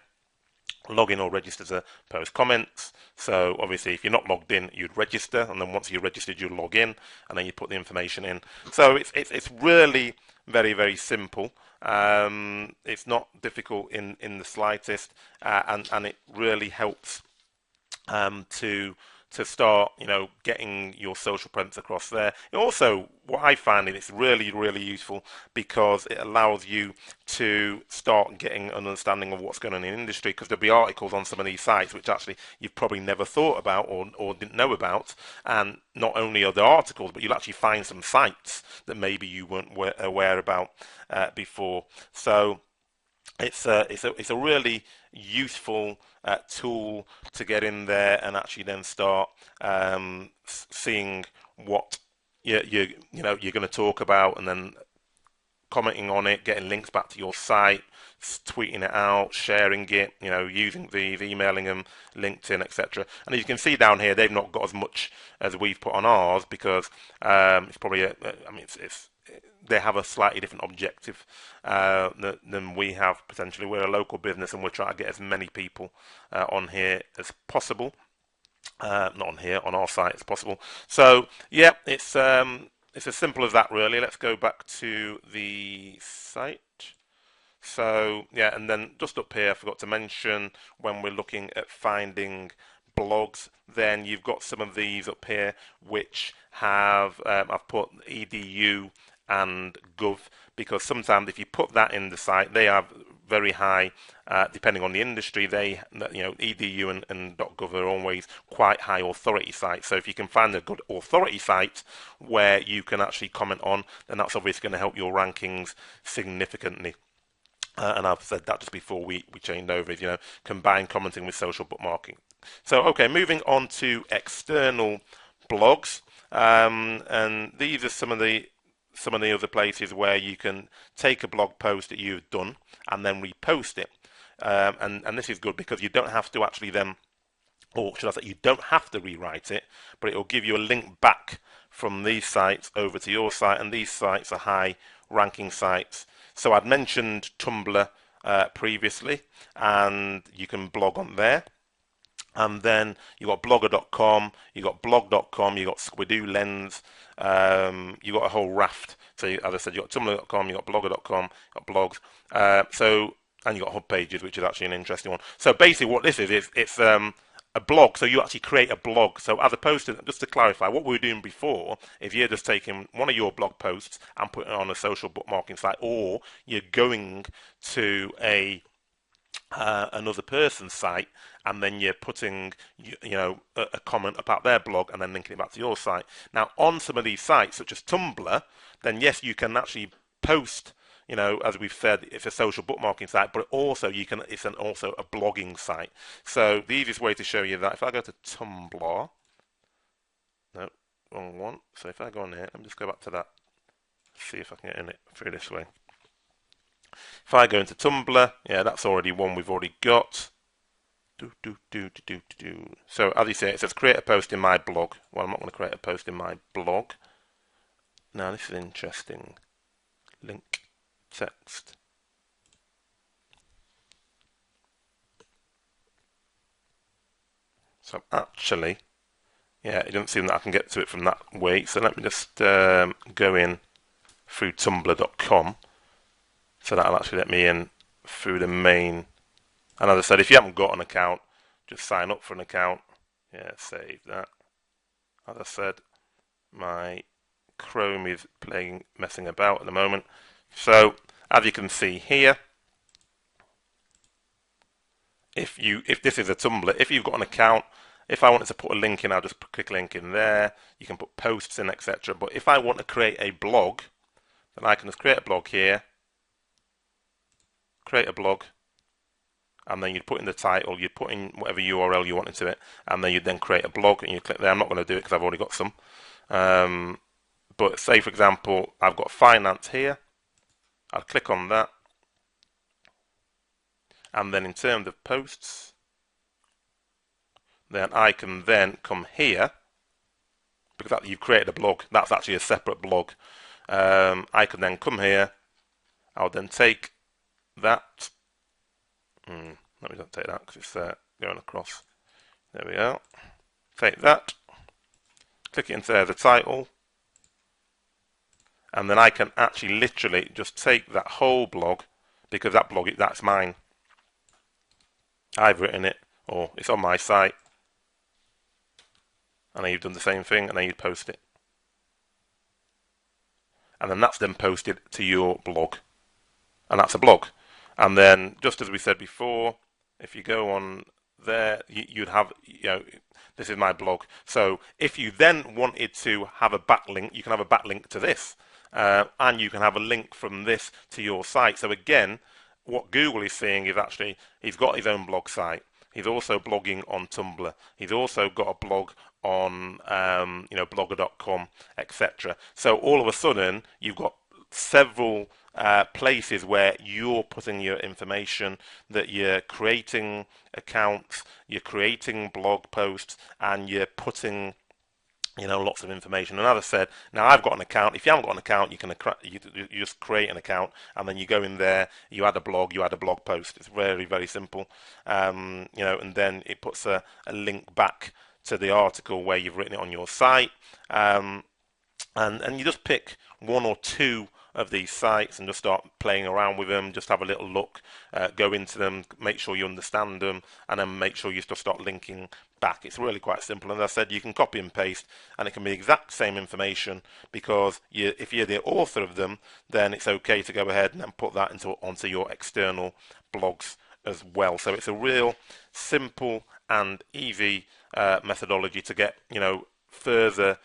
log in or register to post comments. So obviously if you're not logged in, you'd register, and then once you're registered, you log in, and then you put the information in. So it's really very, very simple. It's not difficult in the slightest, and it really helps to start, getting your social presence across there. And also, what I find is it's really, really useful because it allows you to start getting an understanding of what's going on in the industry, because there'll be articles on some of these sites which actually you've probably never thought about or didn't know about. And not only are there articles, but you'll actually find some sites that maybe you weren't aware about before. So it's a really useful tool to get in there and actually then start seeing what you're going to talk about, and then commenting on it, getting links back to your site, tweeting it out, sharing it, using these, emailing them, LinkedIn, etc. And as you can see down here, they've not got as much as we've put on ours because it's probably they have a slightly different objective than we have potentially. We're a local business and we're trying to get as many people on here as possible. Not on here, on our site as possible. So yeah, it's as simple as that really. Let's go back to the site. So yeah, and then just up here, I forgot to mention when we're looking at finding blogs, then you've got some of these up here which have I've put edu and gov, because sometimes if you put that in the site, they have very high, depending on the industry, edu and .gov are always quite high authority sites. So if you can find a good authority site where you can actually comment on, then that's obviously going to help your rankings significantly. And I've said that just before we changed over, combine commenting with social bookmarking. So okay, moving on to external blogs, and these are some of the other places where you can take a blog post that you've done and then repost it. And this is good because you don't have to actually then, or should I say, you don't have to rewrite it, but it will give you a link back from these sites over to your site, and these sites are high ranking sites. So I'd mentioned Tumblr previously, and you can blog on there. And then you got blogger.com, you got blog.com, you got Squidoo Lens, you got a whole raft. So as I said, you got tumblr.com, you got blogger.com, you got blogs. And you got hub pages, which is actually an interesting one. So basically what this is it's a blog. So you actually create a blog. So as opposed to, just to clarify, what we were doing before is you're just taking one of your blog posts and putting it on a social bookmarking site, or you're going to another person's site, and then you're putting a comment about their blog and then linking it back to your site. Now on some of these sites such as Tumblr, then yes, you can actually post, as we've said, it's a social bookmarking site, but also also a blogging site. So the easiest way to show you that, if I go to Tumblr, no, wrong one. So if I go on here, let me just go back to that, see if I can get in it through this way. If I go into Tumblr, yeah, that's already one we've already got. So as you say, it says create a post in my blog. Well, I'm not going to create a post in my blog. Now this is interesting. Link text. So actually, yeah, it doesn't seem that I can get to it from that way. So let me just go in through tumblr.com. So that'll actually let me in through the main. And as I said, if you haven't got an account, just sign up for an account. Yeah, save that. As I said, my Chrome is messing about at the moment. So as you can see here, if this is a Tumblr, if you've got an account, if I wanted to put a link in, I'll just click link in there. You can put posts in, etc. But if I want to create a blog, then I can just create a blog here, create a blog, and then you'd put in the title, you'd put in whatever URL you want into it, and then you'd then create a blog, and you click there. I'm not going to do it because I've already got some. But say, for example, I've got finance here. I'll click on that. And then in terms of posts, then I can then come here, because you've created a blog. That's actually a separate blog. I can then come here. I'll then take that. Let me not take that because it's going across. There we go. Take that. Click it into there, the title. And then I can actually literally just take that whole blog, because that blog, that's mine. I've written it, or it's on my site. And then you've done the same thing, and then you'd post it. And then that's then posted to your blog. And that's a blog. And then, just as we said before, if you go on there, you'd have, this is my blog. So if you then wanted to have a backlink, you can have a backlink to this. And you can have a link from this to your site. So again, what Google is saying is actually, he's got his own blog site. He's also blogging on Tumblr. He's also got a blog on, blogger.com, etc. So all of a sudden, you've got several places where you're putting your information, that you're creating accounts, you're creating blog posts, and you're putting lots of information. And as I said, now I've got an account. If you haven't got an account, you just create an account, and then you go in there, you add a blog post. It's very, very simple. And then it puts a link back to the article where you've written it on your site. And you just pick one or two of these sites and just start playing around with them, just have a little look, go into them, make sure you understand them, and then make sure you just start linking back. It's really quite simple. And as I said, you can copy and paste, and it can be the exact same information, because if you're the author of them, then it's okay to go ahead and then put that onto your external blogs as well. So it's a real simple and easy methodology to get further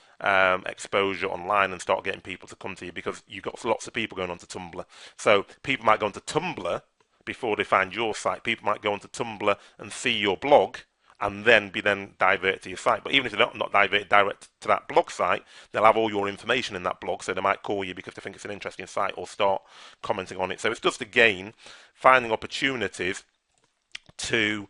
exposure online and start getting people to come to you, because you've got lots of people going onto Tumblr. So people might go onto Tumblr before they find your site. People might go onto Tumblr and see your blog and then be diverted to your site. But even if they're not diverted direct to that blog site, they'll have all your information in that blog, so they might call you because they think it's an interesting site or start commenting on it. So it's just, again, finding opportunities to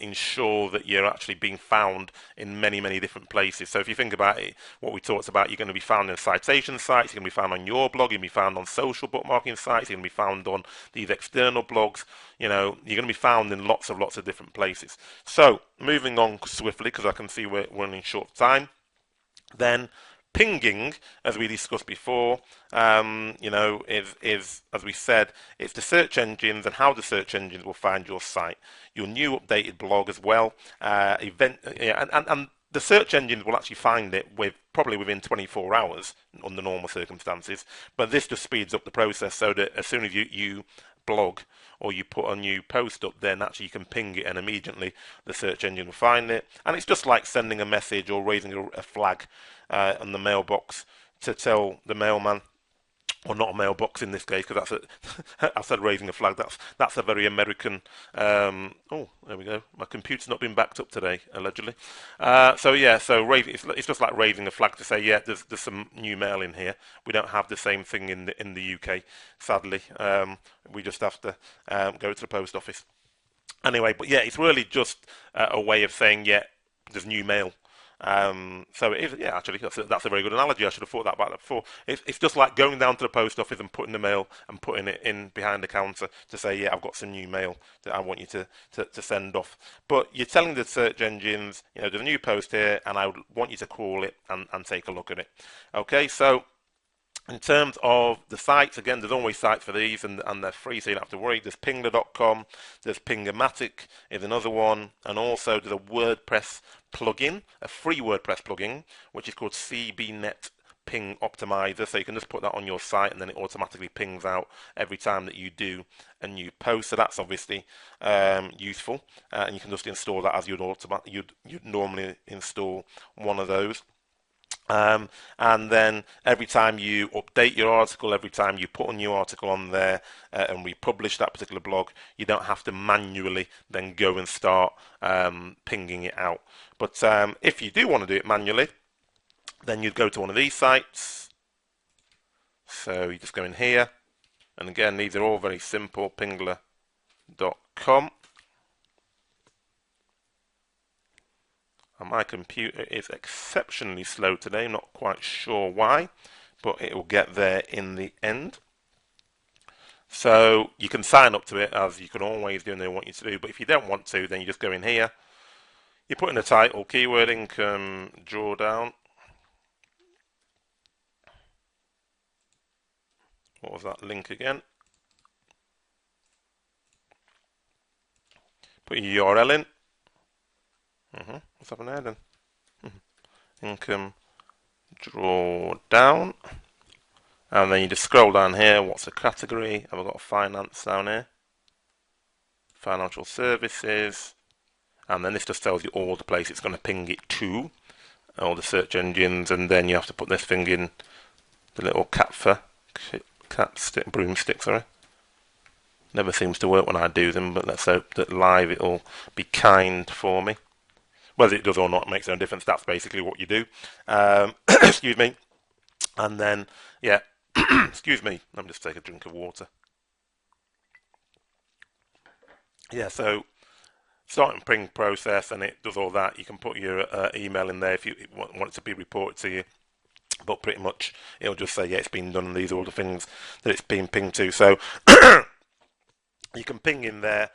ensure that you're actually being found in many, many different places. So if you think about it, what we talked about, you're going to be found in citation sites, you're going to be found on your blog, you're going to be found on social bookmarking sites, you're going to be found on these external blogs, you're going to be found in lots of different places. So moving on swiftly, because I can see we're running short of time, then pinging, as we discussed before, is, as we said, it's the search engines and how the search engines will find your site, your new updated blog as well. And the search engines will actually find it probably within 24 hours under normal circumstances. But this just speeds up the process, so that as soon as you blog or you put a new post up, then actually you can ping it and immediately the search engine will find it. And it's just like sending a message or raising a flag on the mailbox to tell the mailman or not a mailbox in this case, because I said raising a flag. That's a very American. Oh, there we go. My computer's not been backed up today, allegedly. So yeah, so it's just like raising a flag to say, yeah, there's some new mail in here. We don't have the same thing in the UK, sadly. We just have to go to the post office. Anyway, but yeah, it's really just a way of saying, yeah, there's new mail. So it is, yeah, actually, that's a very good analogy. I should have thought that about that before. It's just like going down to the post office and putting the mail and putting it in behind the counter to say, yeah, I've got some new mail that I want you to send off. But you're telling the search engines, there's a new post here, and I would want you to crawl it and take a look at it. Okay, so in terms of the sites, again, there's always sites for these, and they're free, so you don't have to worry. There's Pingler.com, there's Pingomatic is another one, and also there's a WordPress plugin, a free WordPress plugin, which is called CBNet Ping Optimizer. So you can just put that on your site, and then it automatically pings out every time that you do a new post. So that's obviously useful, and you can just install that as you'd normally install one of those. And then every time you update your article, every time you put a new article on there and republish that particular blog, you don't have to manually then go and start pinging it out. But if you do want to do it manually, then you'd go to one of these sites. So you just go in here, and again, these are all very simple, pingler.com. And my computer is exceptionally slow today, not quite sure why, but it will get there in the end. So you can sign up to it, as you can always do and they want you to do, but if you don't want to, then you just go in here, you put in the title, keyword income drawdown. What was that link again? Put your URL in. What's happening there then? Income drawdown. And then you just scroll down here. What's the category? Have I got finance down here? Financial services. And then this just tells you all the places it's going to ping it to, all the search engines. And then you have to put this thing in, the little broomstick, sorry. Never seems to work when I do them, but let's hope that live it'll be kind for me. Whether it does or not makes no difference. That's basically what you do. Excuse me. And then, yeah, excuse me. Let me just take a drink of water. Yeah, so starting ping process, and it does all that. You can put your email in there if you want it to be reported to you. But pretty much it'll just say, yeah, it's been done, and these are all the things that it's been pinged to. So you can ping in there.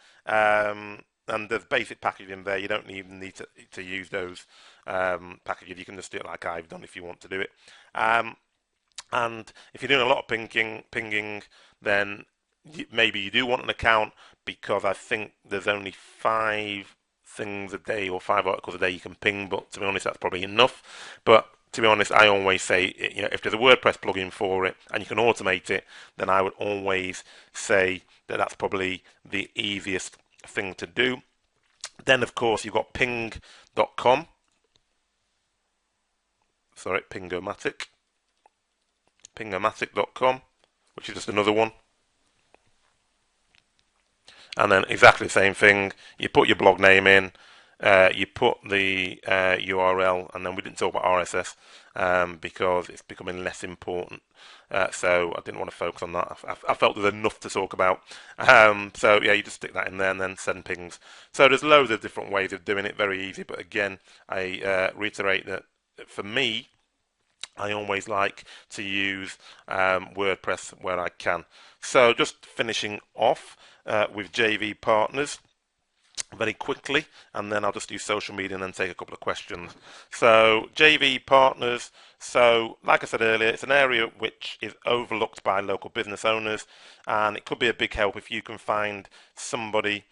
And there's basic packaging in there. You don't even need to use those packages. You can just do it like I've done if you want to do it. And if you're doing a lot of pinging, then maybe you do want an account, because I think there's only 5 things a day or 5 articles a day you can ping. But to be honest, that's probably enough. But to be honest, I always say, if there's a WordPress plugin for it and you can automate it, then I would always say that that's probably the easiest thing to do. Then of course you've got ping.com, sorry, pingomatic.com, which is just another one. And then exactly the same thing, you put your blog name in, you put the URL, and then we didn't talk about RSS because it's becoming less important. So I didn't want to focus on that. I felt there's enough to talk about. So yeah, you just stick that in there and then send pings. So there's loads of different ways of doing it, very easy. But again, I reiterate that for me, I always like to use WordPress where I can. So just finishing off with JV partners very quickly, and then I'll just do social media and then take a couple of questions. So JV partners, so like I said earlier, it's an area which is overlooked by local business owners, and it could be a big help if you can find somebody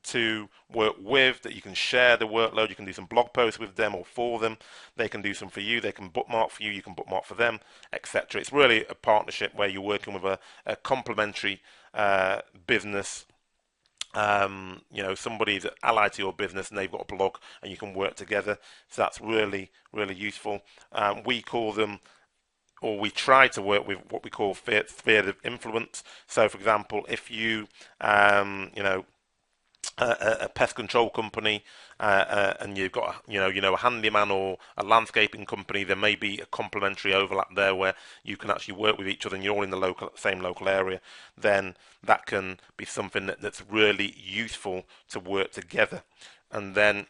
to work with, that you can share the workload. You can do some blog posts with them or for them. They can do some for you. They can bookmark for you. You can bookmark for them, etc. It's really a partnership where you're working with a complementary business. Somebody's allied to your business and they've got a blog and you can work together. So that's really, really useful. We call them or we try to work with what we call spheres of influence. So, for example, if you, you know, a pest control company, and you've got a handyman or a landscaping company, there may be a complementary overlap there where you can actually work with each other, and you're all in the same local area. Then that can be something that's really useful to work together. And then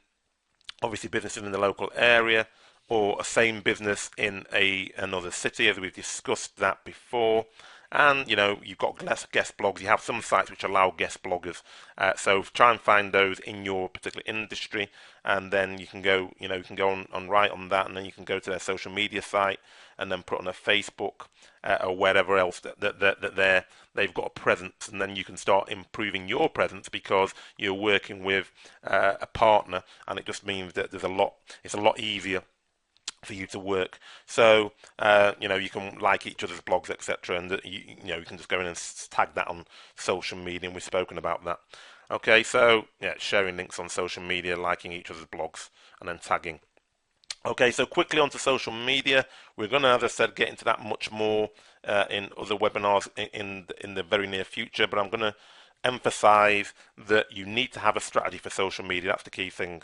obviously businesses in the local area or a same business in another city, as we've discussed that before. And you've got guest blogs. You have some sites which allow guest bloggers, so try and find those in your particular industry, and then you can go on write on that, and then you can go to their social media site and then put on a Facebook, or wherever else that they've got a presence, and then you can start improving your presence because you're working with a partner, and it just means that it's a lot easier for you to work. So you can like each other's blogs, etc., and you can just go in and tag that on social media, and we've spoken about that. Okay, so yeah, sharing links on social media, liking each other's blogs, and then tagging. Okay, so quickly onto social media. We're going to, as I said, get into that much more in other webinars in the very near future, but I'm going to emphasize that you need to have a strategy for social media. That's the key thing.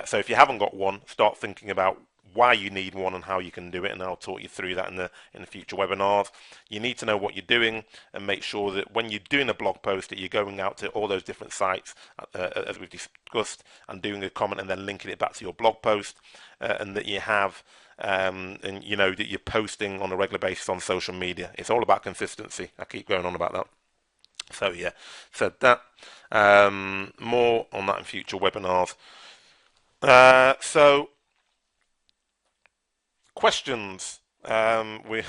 So if you haven't got one, start thinking about why you need one and how you can do it, and I'll talk you through that in the future webinars. You need to know what you're doing and make sure that when you're doing a blog post that you're going out to all those different sites, as we've discussed, and doing a comment and then linking it back to your blog post, and that you have and that you're posting on a regular basis on social media. It's all about consistency. I keep going on about that. So yeah, said that. More on that in future webinars. So questions. We've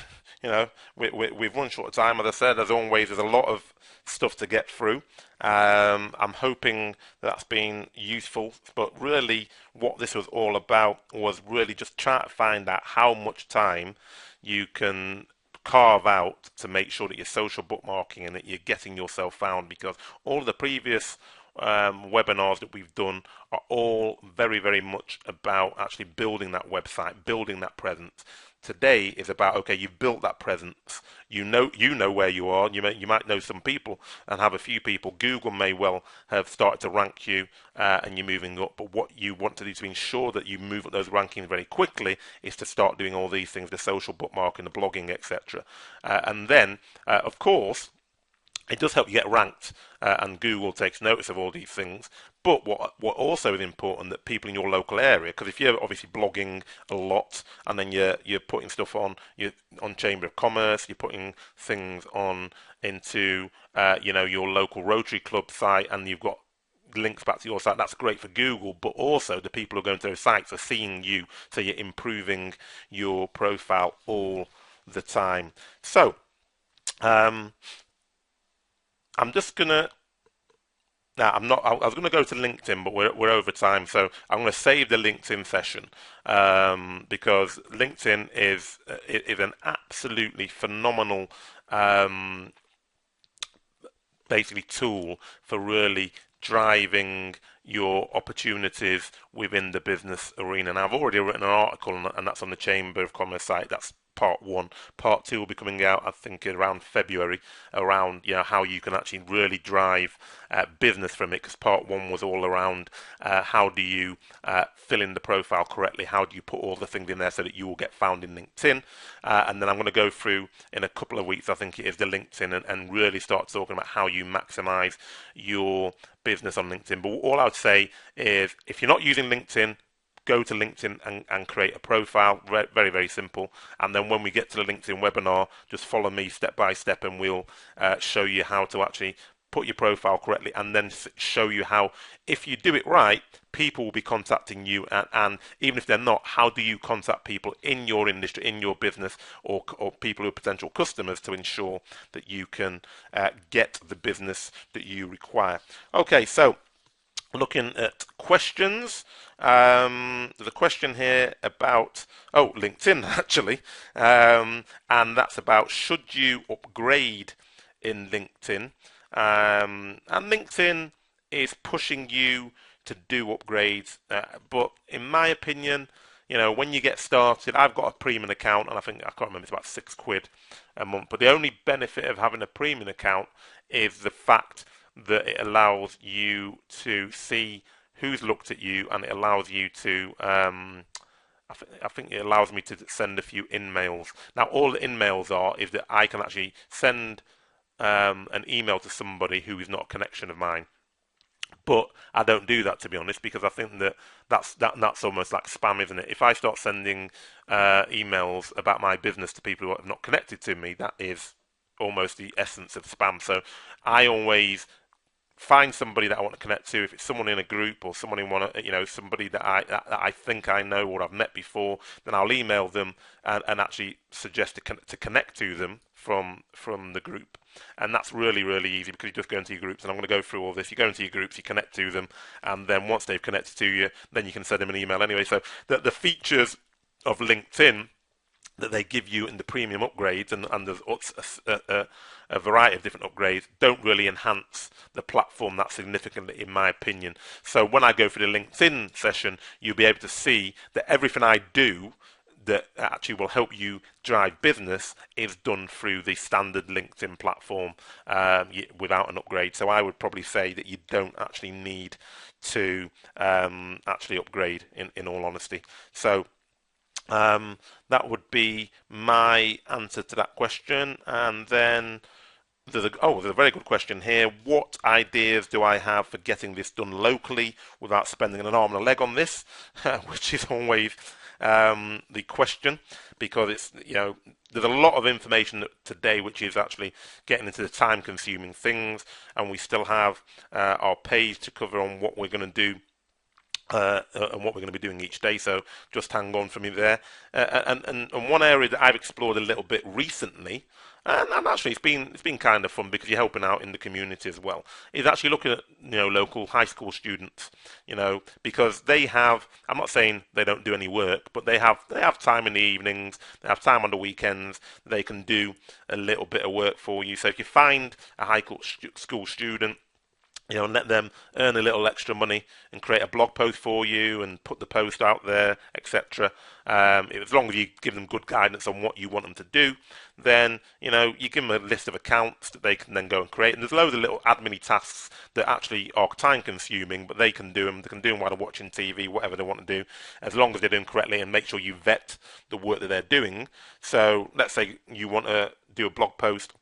run short of time. As I said, as always, there's a lot of stuff to get through. I'm hoping that's been useful, but really what this was all about was really just trying to find out how much time you can carve out to make sure that you're social bookmarking and that you're getting yourself found, because all of the previous webinars that we've done are all very, very much about actually building that website, building that presence. Today is about, okay, you've built that presence. You know where you are. You might know some people and have a few people. Google may well have started to rank you, and you're moving up. But what you want to do to ensure that you move up those rankings very quickly is to start doing all these things: the social bookmarking, the blogging, etc. And then, of course, it does help you get ranked, and Google takes notice of all these things. But what also is important, that people in your local area, because if you're obviously blogging a lot and then you're putting stuff on Chamber of Commerce, you're putting things on into your local Rotary Club site, and you've got links back to your site, that's great for Google, but also the people who are going to those sites are seeing you, so you're improving your profile all the time. So I'm just gonna. Now, I'm not. I was going to go to LinkedIn, but we're over time, so I'm going to save the LinkedIn session, because LinkedIn is an absolutely phenomenal, basically, tool for really driving your opportunities within the business arena. And I've already written an article, and that's on the Chamber of Commerce site. That's part one. Part two will be coming out, I think, around February, around how you can actually really drive business from it. Because part one was all around how do you fill in the profile correctly, how do you put all the things in there so that you will get found in LinkedIn, and then I'm going to go through in a couple of weeks, I think it is, the LinkedIn, and really start talking about how you maximize your business on LinkedIn. But all I would say is, if you're not using LinkedIn, go to LinkedIn and create a profile. Very, very simple. And then when we get to the LinkedIn webinar, just follow me step by step, and we'll show you how to actually put your profile correctly, and then show you how, if you do it right, people will be contacting you, and even if they're not, how do you contact people in your industry, in your business, or people who are potential customers, to ensure that you can get the business that you require. Okay, so looking at questions, there's a question here about LinkedIn actually, and that's about, should you upgrade in LinkedIn? And LinkedIn is pushing you to do upgrades, but in my opinion, when you get started, I've got a premium account, and I can't remember, it's about £6 a month. But the only benefit of having a premium account is the fact that it allows you to see who's looked at you, and it allows you to I think it allows me to send a few in-mails. Now, all the in-mails are is that I can actually send an email to somebody who is not a connection of mine. But I don't do that, to be honest, because I think that's almost like spam, isn't it? If I start sending emails about my business to people who are not connected to me, that is almost the essence of spam. So I always find somebody that I want to connect to. If it's someone in a group or someone in somebody that I think I know or I've met before, then I'll email them and actually suggest to connect to them from the group. And that's really, really easy because you just go into your groups, and I'm going to go through all this. You go into your groups, you connect to them, and then once they've connected to you, then you can send them an email anyway. So the features of LinkedIn that they give you in the premium upgrades, and there's a variety of different upgrades, don't really enhance the platform that significantly, in my opinion. So when I go through the LinkedIn session, you'll be able to see that everything I do that actually will help you drive business is done through the standard LinkedIn platform without an upgrade. So I would probably say that you don't actually need to actually upgrade, in all honesty. So that would be my answer to that question. And then there's a very good question here. What ideas do I have for getting this done locally without spending an arm and a leg on this? Which is always the question, because it's there's a lot of information today which is actually getting into the time-consuming things, and we still have our page to cover on what we're going to do. And what we're going to be doing each day, so just hang on for me there. And one area that I've explored a little bit recently, and actually it's been kind of fun because you're helping out in the community as well, is actually looking at local high school students, because they have. I'm not saying they don't do any work, but they have time in the evenings, they have time on the weekends. They can do a little bit of work for you. So if you find a high school student, and let them earn a little extra money and create a blog post for you and put the post out there, etc. As long as you give them good guidance on what you want them to do, then you give them a list of accounts that they can then go and create. And there's loads of little admin tasks that actually are time consuming, but they can do them. They can do them while they're watching TV, whatever they want to do, as long as they're doing correctly, and make sure you vet the work that they're doing. So let's say you want to do a blog post,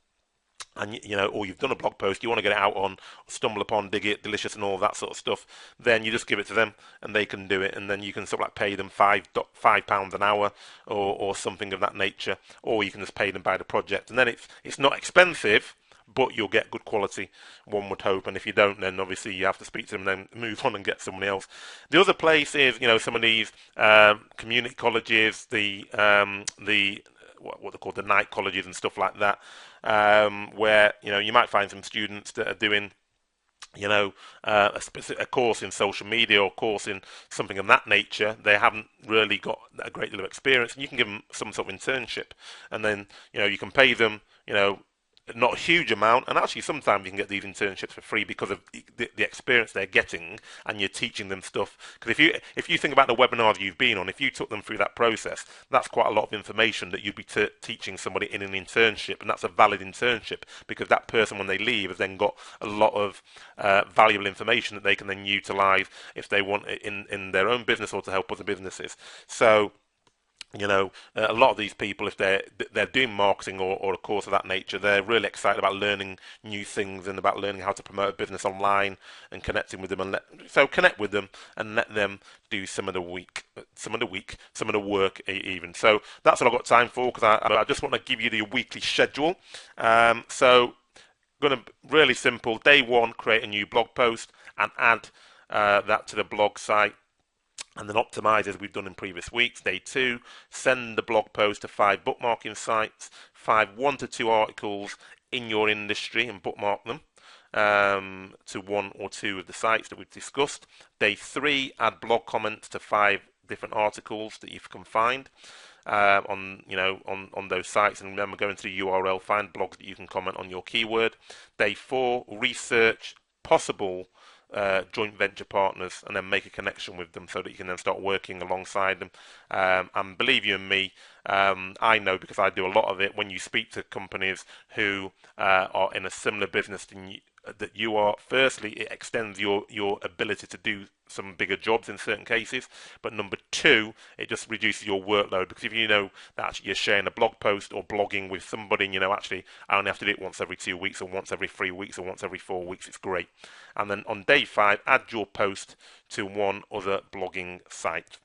and or you've done a blog post, you want to get it out on Stumble Upon, Dig It, Delicious, and all that sort of stuff, then you just give it to them, and they can do it, and then you can sort of like pay them £5 an hour, or something of that nature, or you can just pay them by the project, and then it's not expensive, but you'll get good quality, one would hope. And if you don't, then obviously you have to speak to them and then move on and get someone else. The other place is, some of these community colleges, the what they're called, the night colleges and stuff like that, where you might find some students that are doing a course in social media or a course in something of that nature. They haven't really got a great deal of experience, and you can give them some sort of internship, and then you can pay them not a huge amount, and actually sometimes you can get these internships for free because of the experience they're getting, and you're teaching them stuff. Because if you think about the webinars you've been on, if you took them through that process, that's quite a lot of information that you'd be teaching somebody in an internship, and that's a valid internship because that person, when they leave, has then got a lot of valuable information that they can then utilise if they want it in their own business or to help other businesses. So a lot of these people, if they're doing marketing or a course of that nature, they're really excited about learning new things and about learning how to promote a business online and connecting with them. So connect with them and let them do some of the work even. So that's all I've got time for, because I just want to give you the weekly schedule. So going to really simple. Day one, create a new blog post and add that to the blog site, and then optimize as we've done in previous weeks. Day 2, send the blog post to 5 bookmarking sites, 1 to 2 articles in your industry and bookmark them to 1 or 2 of the sites that we've discussed. Day 3, add blog comments to 5 different articles that you can find on those sites, and remember, go into the URL, find blogs that you can comment on your keyword. Day 4, research possible joint venture partners and then make a connection with them so that you can then start working alongside them. And believe you me, I know because I do a lot of it. When you speak to companies who are in a similar business that you are, firstly, it extends your ability to do some bigger jobs in certain cases, but number two, it just reduces your workload, because if you know that actually you're sharing a blog post or blogging with somebody and you know actually I only have to do it once every 2 weeks or once every 3 weeks or once every 4 weeks, it's great. And then on day 5, add your post to one other blogging site.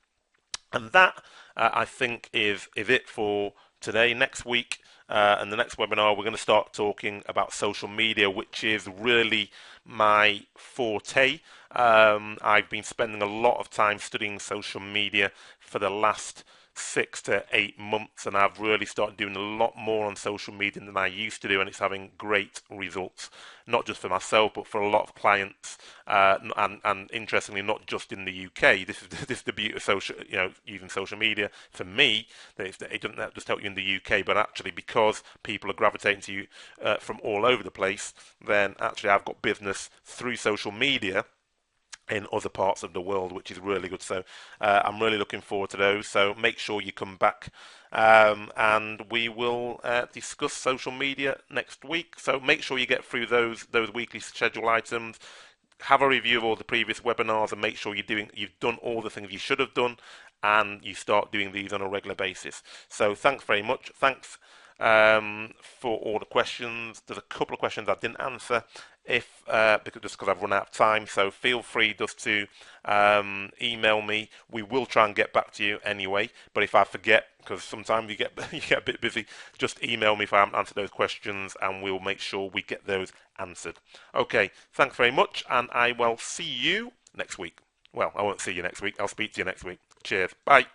And that, I think, is it for today. Next week and the next webinar, we're going to start talking about social media, which is really my forte. I've been spending a lot of time studying social media for the last 6 to 8 months, and I've really started doing a lot more on social media than I used to do, and it's having great results, not just for myself but for a lot of clients, and interestingly, not just in the UK. This is the beauty of social, using social media. For me, it doesn't just help you in the UK, but actually because people are gravitating to you from all over the place, then actually I've got business through social media in other parts of the world, which is really good. So I'm really looking forward to those. So make sure you come back, and we will discuss social media next week. So make sure you get through those weekly schedule items. Have a review of all the previous webinars and make sure you've done all the things you should have done, and you start doing these on a regular basis. So thanks very much. Thanks for all the questions. There's a couple of questions I didn't answer, because I've run out of time. So feel free just to email me. We will try and get back to you anyway. But if I forget, because sometimes you get a bit busy, just email me if I haven't answered those questions, and we'll make sure we get those answered. Okay, thanks very much, and I will see you next week. Well, I won't see you next week. I'll speak to you next week. Cheers. Bye.